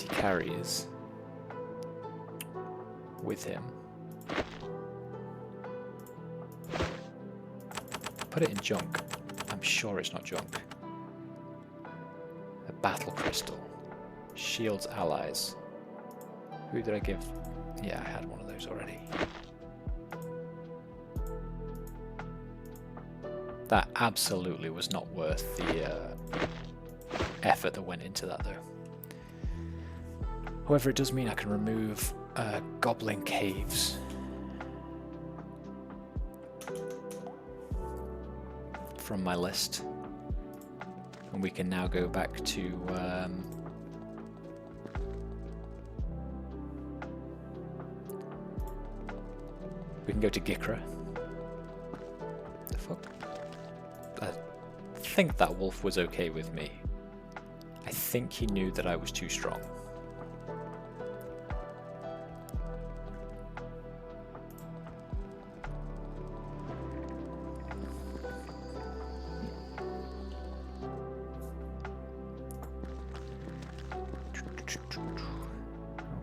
Carries with him. Put it in junk. I'm sure it's not junk. A battle crystal. Shields allies. Who did I give? Yeah, I had one of those already. That absolutely was not worth the effort that went into that, though. However, it does mean I can remove goblin caves from my list. And we can now go back to we can go to Gikra. The fuck? I think that wolf was okay with me. I think he knew that I was too strong.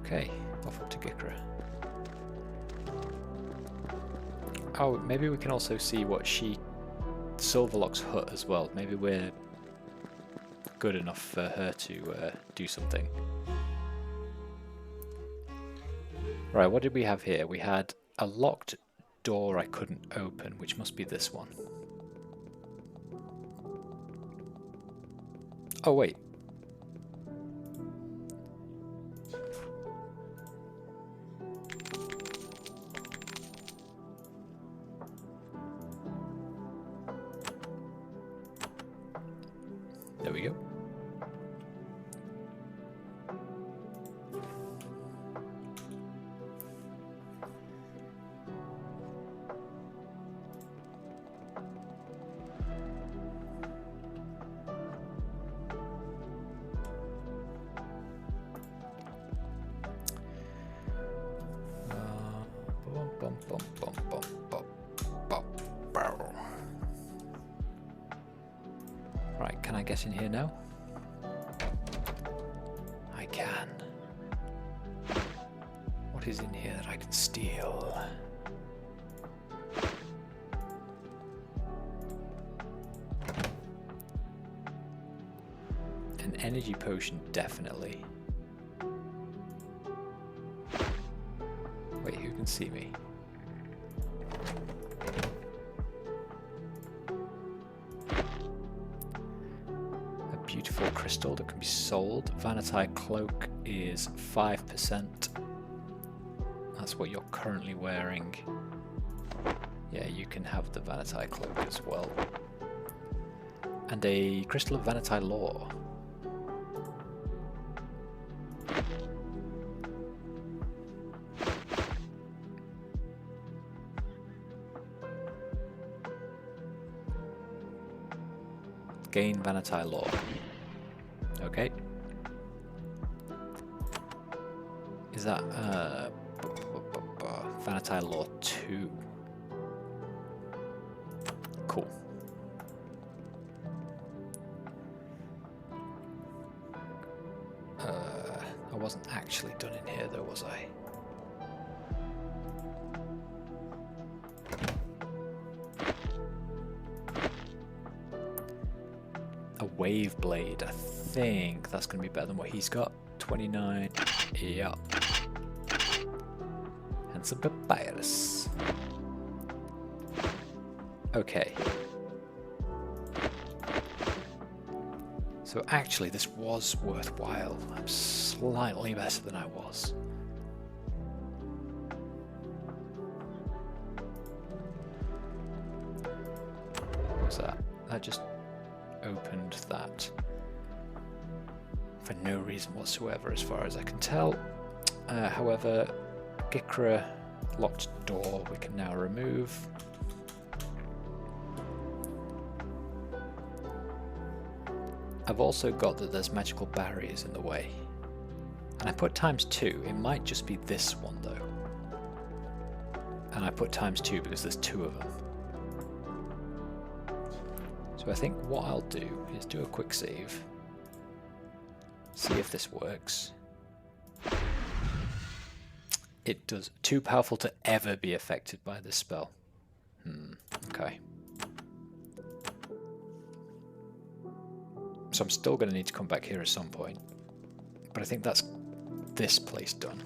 Okay, off up to Gikra. Oh, maybe we can also see what Silverlock's hut as well. Maybe we're good enough for her to do something. Right, what did we have here? We had a locked door I couldn't open, which must be this one. Oh, wait. There we go. Right, can I get in here now? I can. What is in here that I can steal? An energy potion, definitely. Wait, who can see me? beautiful crystal that can be sold. Vanity cloak is 5%. That's what you're currently wearing. Yeah, you can have the Vanity cloak as well. And a crystal of Vanity lore. Gain Vanity lore. Okay. Is that Vanity lore 2? Cool. I wasn't actually done in here though, was I? A wave blade. I think that's going to be better than what he's got. 29. Yep. And some papyrus. Okay. So actually this was worthwhile. I'm slightly better than I was. What's that? That just opened that for no reason whatsoever as far as I can tell. However, Gikra locked door we can now remove. I've also got that there's magical barriers in the way. And I put ×2. It might just be this one though. And I put ×2 because there's 2 of them. So I think what I'll do is do a quick save. See if this works. It does. Too powerful to ever be affected by this spell. Okay. So I'm still going to need to come back here at some point. But I think that's this place done.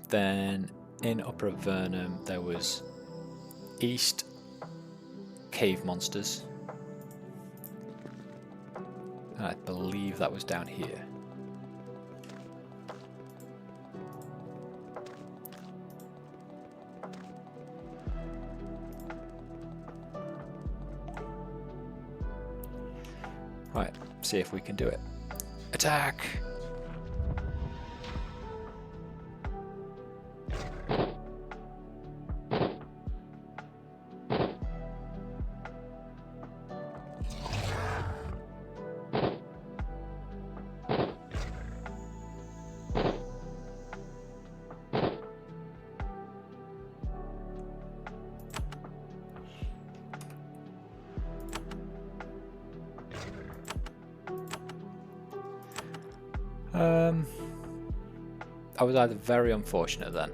Then in Upper Avernum there was East cave monsters. And I believe that was down here. Right, see if we can do it. Attack! I was either very unfortunate then.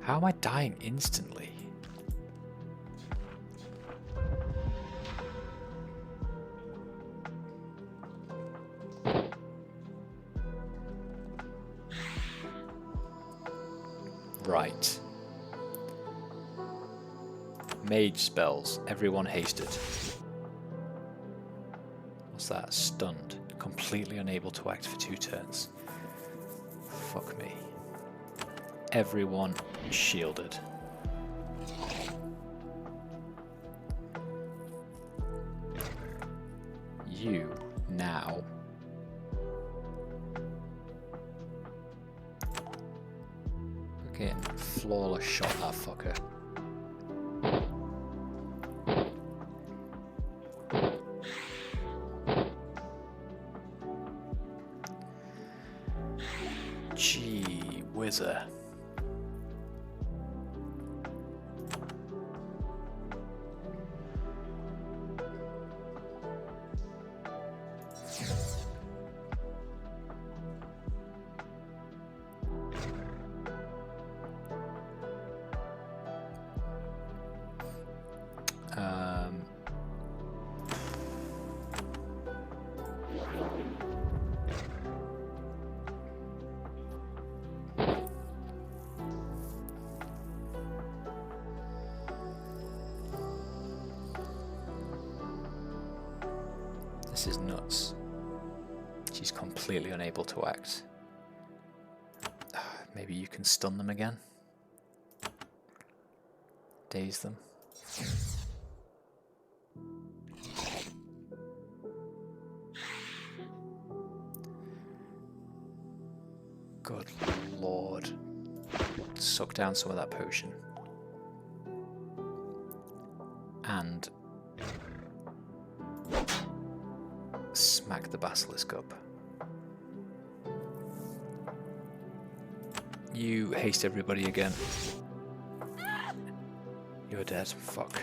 How am I dying instantly? Right. Mage spells. Everyone hasted. What's that? Stunned. Completely unable to act for 2 turns. Fuck me. Everyone shielded. You now. Fucking flawless shot that fucker. Gee whizzer. This is nuts. She's completely unable to act. Maybe you can stun them again? Daze them? Good lord. Suck down some of that potion. And smack the basilisk up. You haste everybody again. You're dead. Fuck.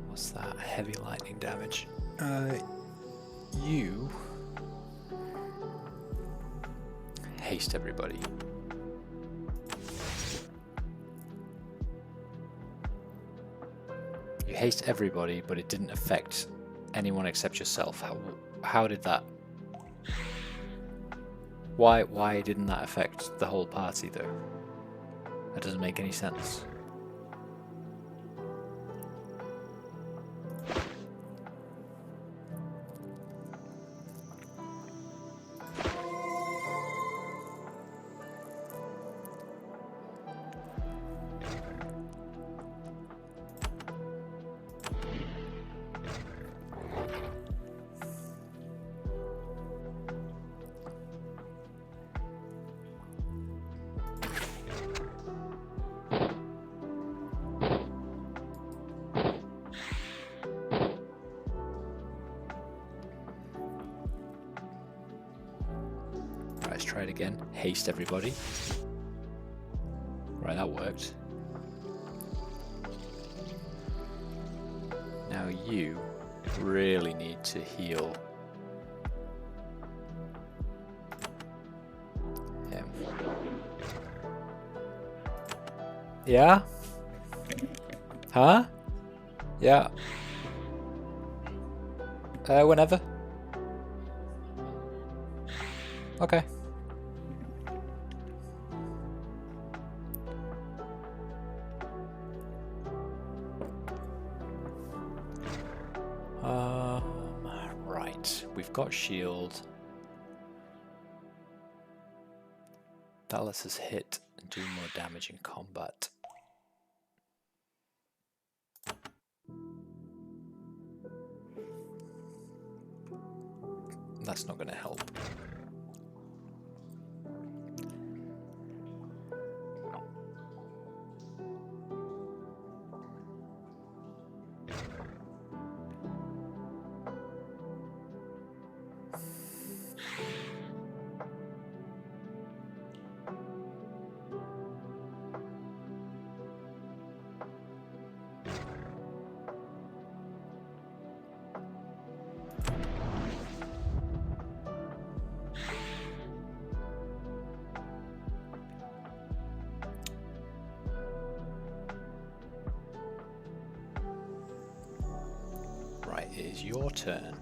What's that? Heavy lightning damage. You haste everybody. You haste everybody, but it didn't affect anyone except yourself. How did that? Why didn't that affect the whole party though? That doesn't make any sense. Let's try it again. Haste everybody. Right, that worked. Now you really need to heal him. Yeah? Huh? Yeah. Whenever. Okay. Right. We've got shield. That lets us hit and do more damage in combat. That's not going to help. Right, it is your turn.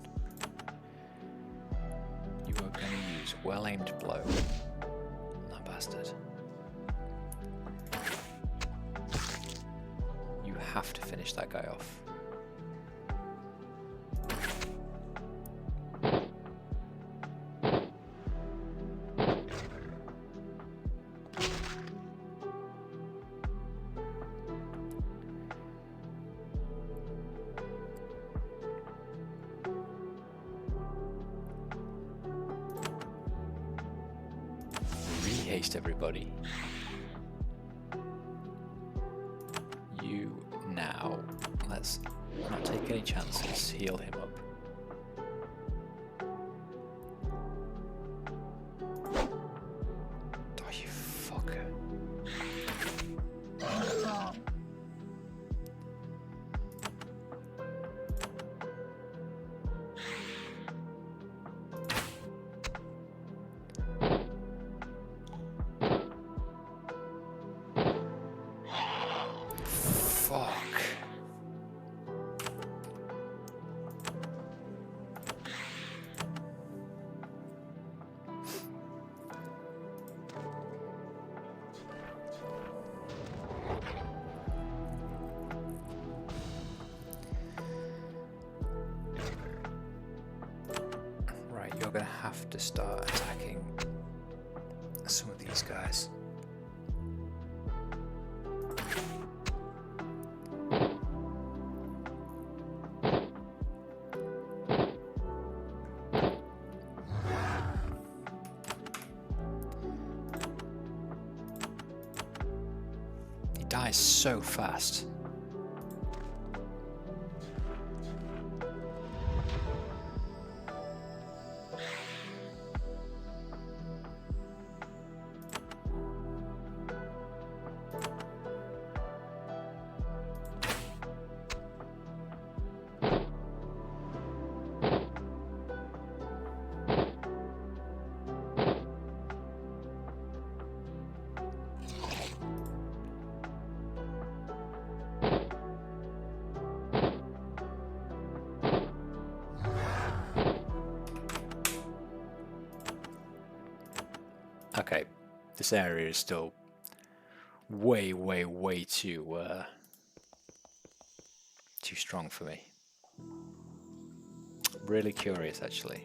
You are going to use well-aimed blow. That bastard. You have to finish that guy off. haste, everybody. You now. Let's not take any chances. Heal him up. Oh, you fucker. Fuck. Right, you're gonna have to start attacking some of these guys. Dies so fast. Okay, this area is still way too strong for me. Really curious, actually.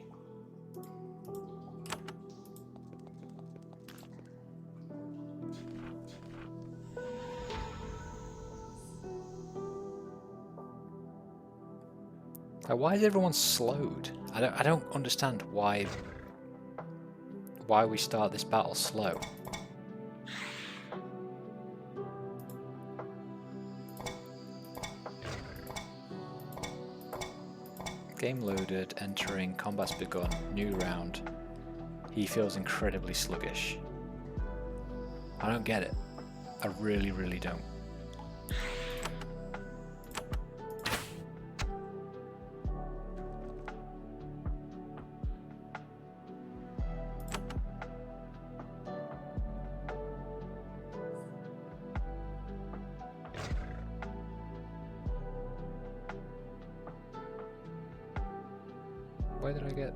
Why is everyone slowed? I don't understand why we start this battle slow. Game loaded, entering, combat's begun, new round. He feels incredibly sluggish. I don't get it. I really don't. Where did I get?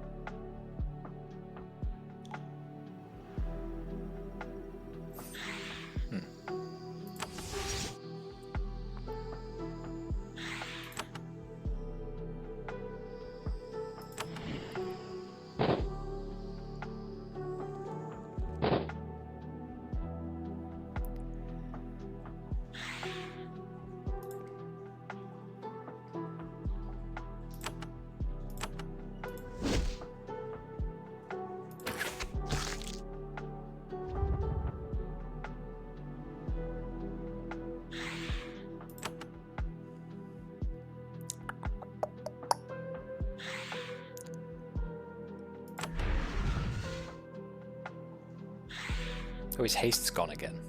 Oh, his haste's gone again.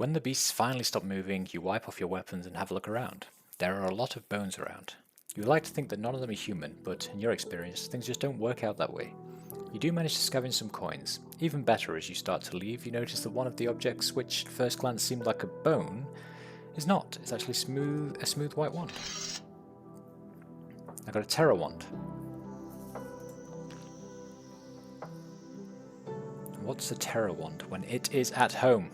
When the beasts finally stop moving, you wipe off your weapons and have a look around. There are a lot of bones around. You would like to think that none of them are human, but in your experience, things just don't work out that way. You do manage to scavenge some coins. Even better, as you start to leave, you notice that one of the objects, which at first glance seemed like a bone, is not. It's actually a smooth white wand. I got a terror wand. What's a terror wand when it is at home?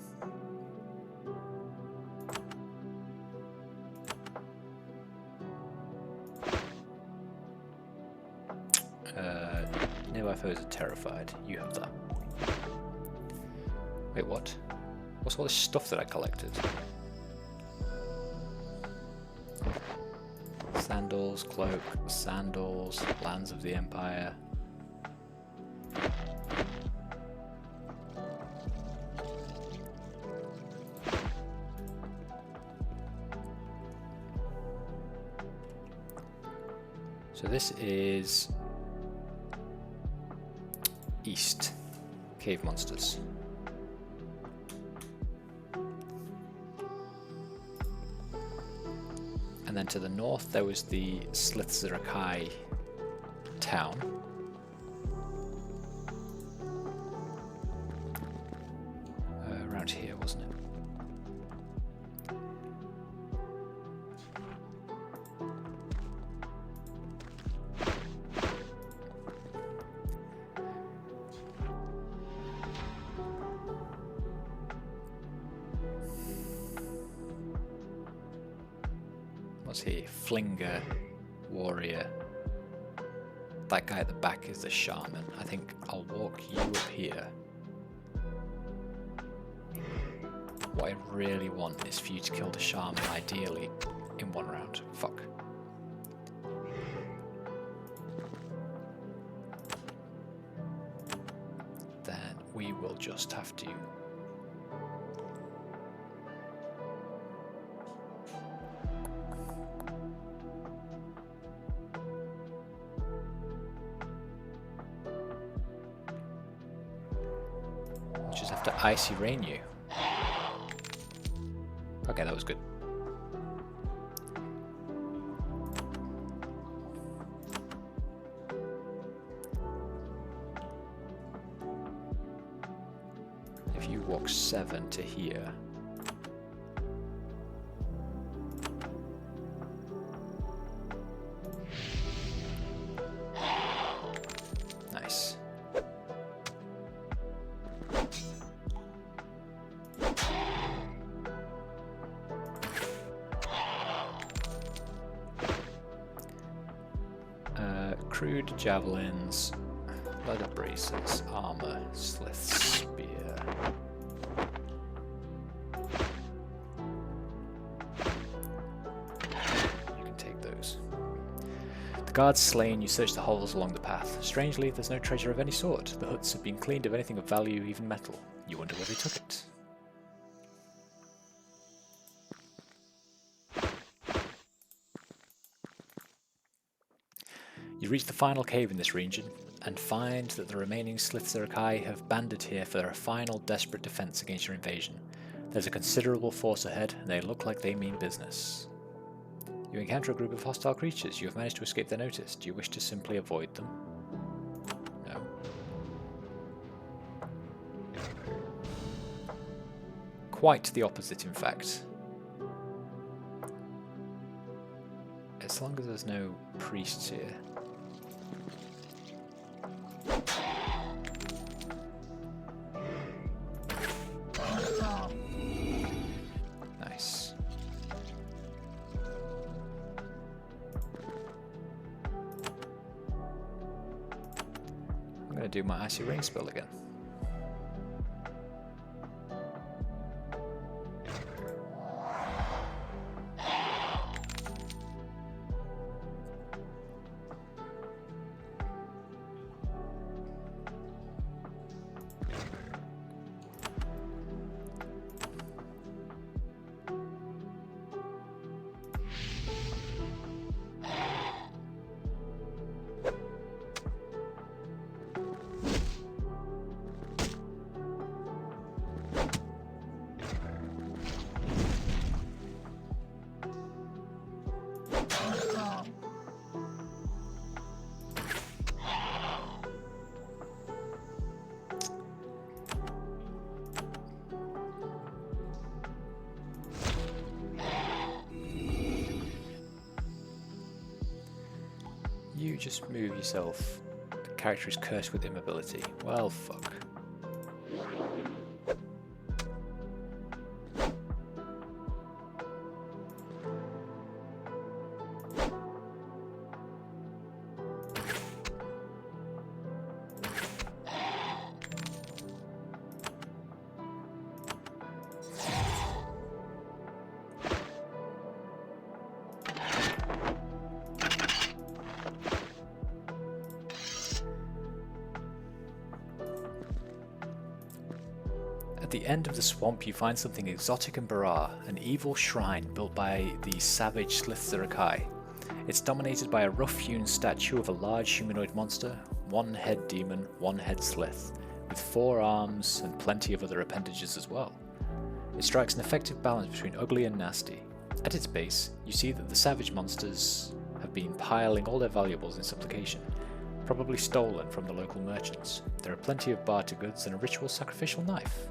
Nearby foes are terrified. You have that. Wait, what? What's all this stuff that I collected? Sandals, cloak, sandals, lands of the Empire. So this is east, cave monsters. And then to the north there was the Slithzerakai town. Around here, wasn't it? What's he? Flinger, warrior. That guy at the back is the shaman. I think I'll walk you up here. What I really want is for you to kill the shaman, ideally in one round. Fuck. Then we will just have to icy rain you. Okay, that was good. If you walk 7 to here. Nice. Crude javelins, leather bracelets, armor, slith spear. You can take those. The guards slain, you search the holes along the path. Strangely, there's no treasure of any sort. The huts have been cleaned of anything of value, even metal. You wonder where they took it. You reach the final cave in this region, and find that the remaining Slithzerakai have banded here for their final desperate defense against your invasion. There's a considerable force ahead, and they look like they mean business. You encounter a group of hostile creatures. You have managed to escape their notice. Do you wish to simply avoid them? No. Quite the opposite, in fact. As long as there's no priests here. Nice. I'm going to do my icy rain spell again. You just move yourself. The character is cursed with immobility. Well, fuck. At the end of the swamp you find something exotic and bizarre, an evil shrine built by the savage Slithzerakai. It's dominated by a rough-hewn statue of a large humanoid monster, one head demon, one head slith, with 4 arms and plenty of other appendages as well. It strikes an effective balance between ugly and nasty. At its base, you see that the savage monsters have been piling all their valuables in supplication, probably stolen from the local merchants. There are plenty of barter goods and a ritual sacrificial knife.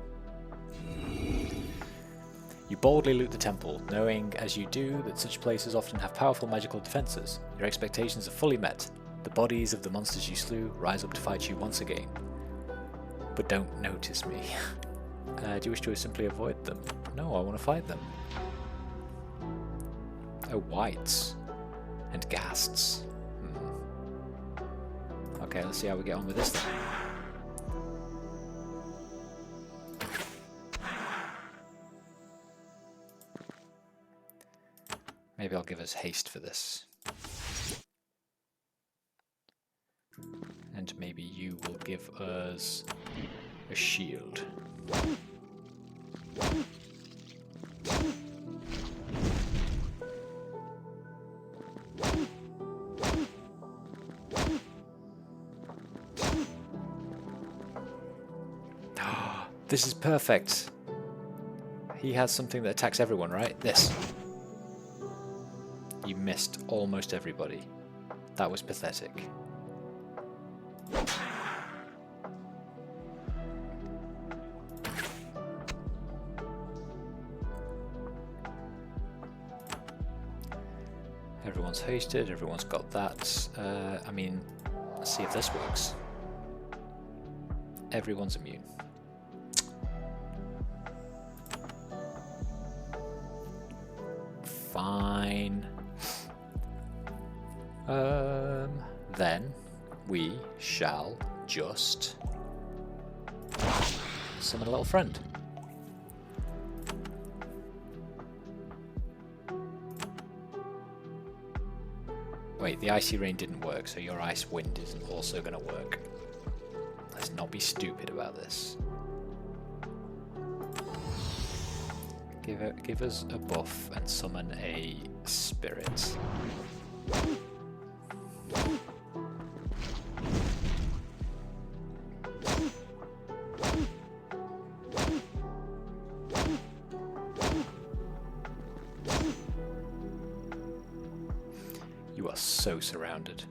You boldly loot the temple, knowing as you do that such places often have powerful magical defences. Your expectations are fully met. The bodies of the monsters you slew rise up to fight you once again. But don't notice me. Do you wish to simply avoid them? No, I want to fight them. Oh, whites. And ghasts. Okay, let's see how we get on with this then. Maybe I'll give us haste for this. And maybe you will give us a shield. This is perfect. He has something that attacks everyone, right? This. You missed almost everybody. That was pathetic. Everyone's hasted, everyone's got that. I mean, let's see if this works. Everyone's immune. Fine. Then we shall just summon a little friend. Wait, the icy rain didn't work, so your ice wind isn't also going to work. Let's not be stupid about this. Give us a buff and summon a spirit. You are so surrounded.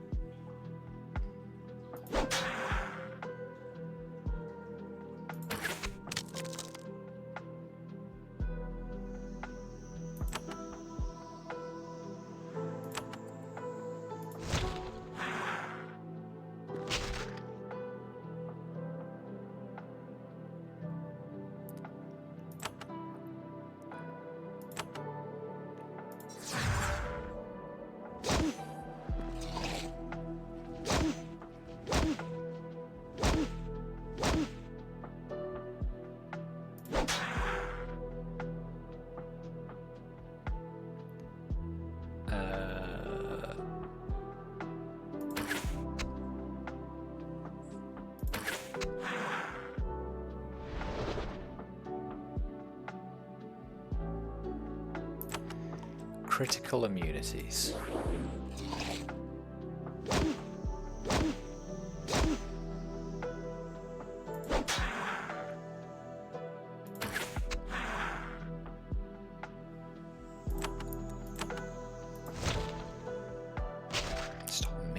Critical immunities.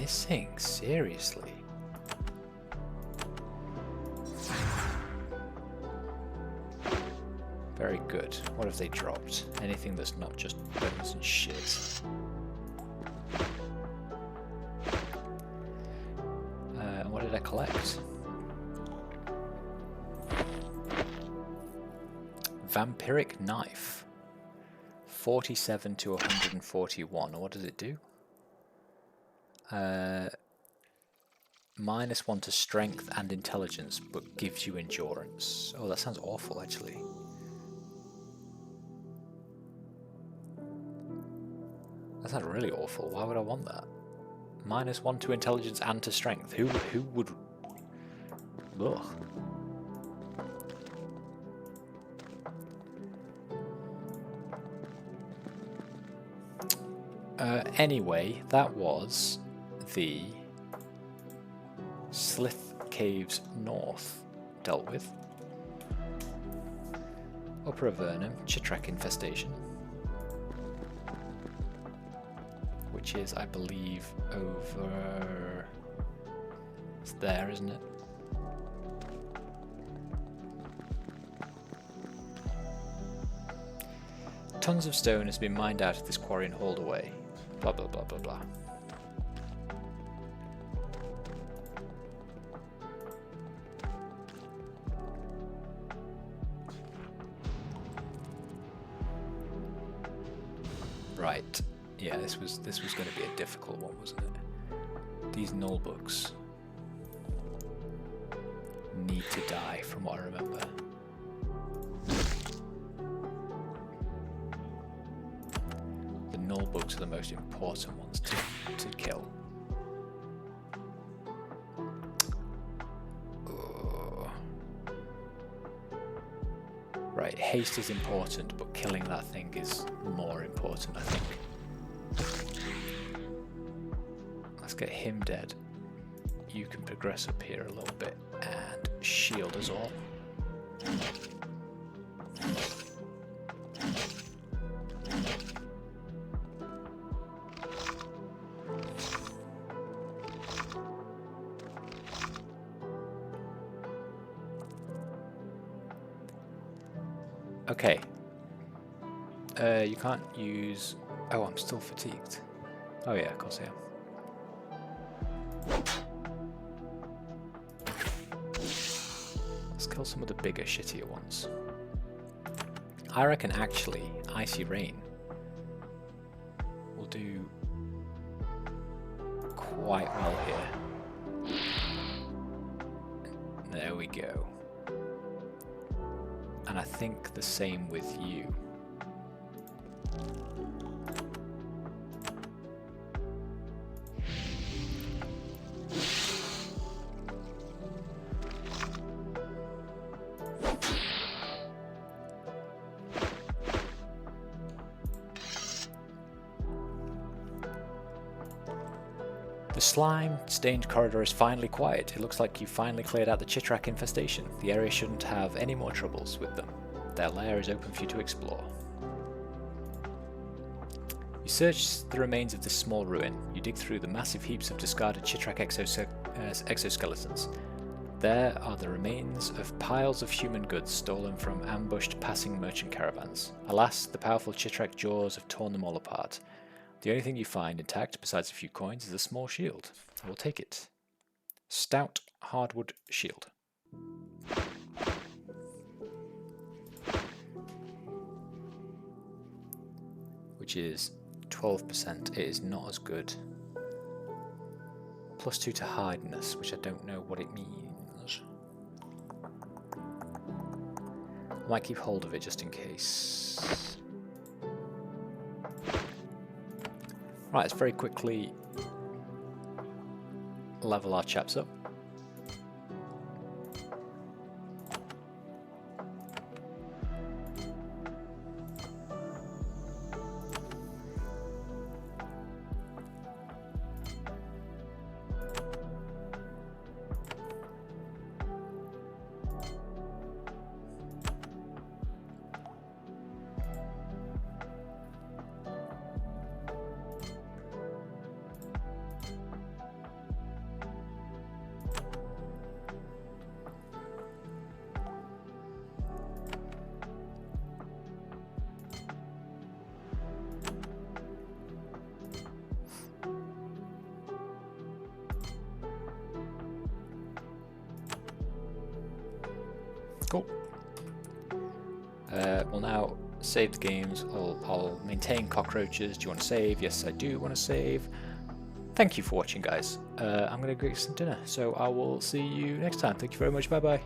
missing? Seriously? Very good. What have they dropped? Anything that's not just bones and shit. What did I collect? Vampiric Knife. 47 to 141. What does it do? -1 to strength and intelligence, but gives you endurance. Oh, that sounds awful, actually. That sounds really awful. Why would I want that? -1 to intelligence and to strength. Who would... Ugh. Anyway, that was the Slith Caves North dealt with. Upper Avernum, Chitrak infestation, which is, I believe, over... It's there, isn't it? Tons of stone has been mined out of this quarry and hauled away. Blah blah blah blah blah. Right. Yeah, this was going to be a difficult one, wasn't it? These null books need to die, from what I remember. The null books are the most important ones to kill. Right, haste is important, but killing that thing is more important, I think. Let's get him dead. You can progress up here a little bit and shield us all. Okay. You can't use... Oh, I'm still fatigued. Oh yeah, of course I am. Let's kill some of the bigger, shittier ones. I reckon actually Icy Rain will do quite well here. There we go. And I think the same with you. The slime-stained corridor is finally quiet. It looks like you finally cleared out the Chitrak infestation. The area shouldn't have any more troubles with them. Their lair is open for you to explore. You search the remains of this small ruin. You dig through the massive heaps of discarded Chitrak exoskeletons. There are the remains of piles of human goods stolen from ambushed passing merchant caravans. Alas, the powerful Chitrak jaws have torn them all apart. The only thing you find intact, besides a few coins, is a small shield. I will take it. Stout hardwood shield. Which is 12%. It is not as good. +2 to hardness, which I don't know what it means. I might keep hold of it just in case. Right, let's very quickly level our chaps up. Cool. We'll now save the games. I'll maintain cockroaches. Do you want to save? Yes, I do want to save. Thank you for watching, guys. I'm going to go get some dinner, so I will see you next time. Thank you very much. Bye bye.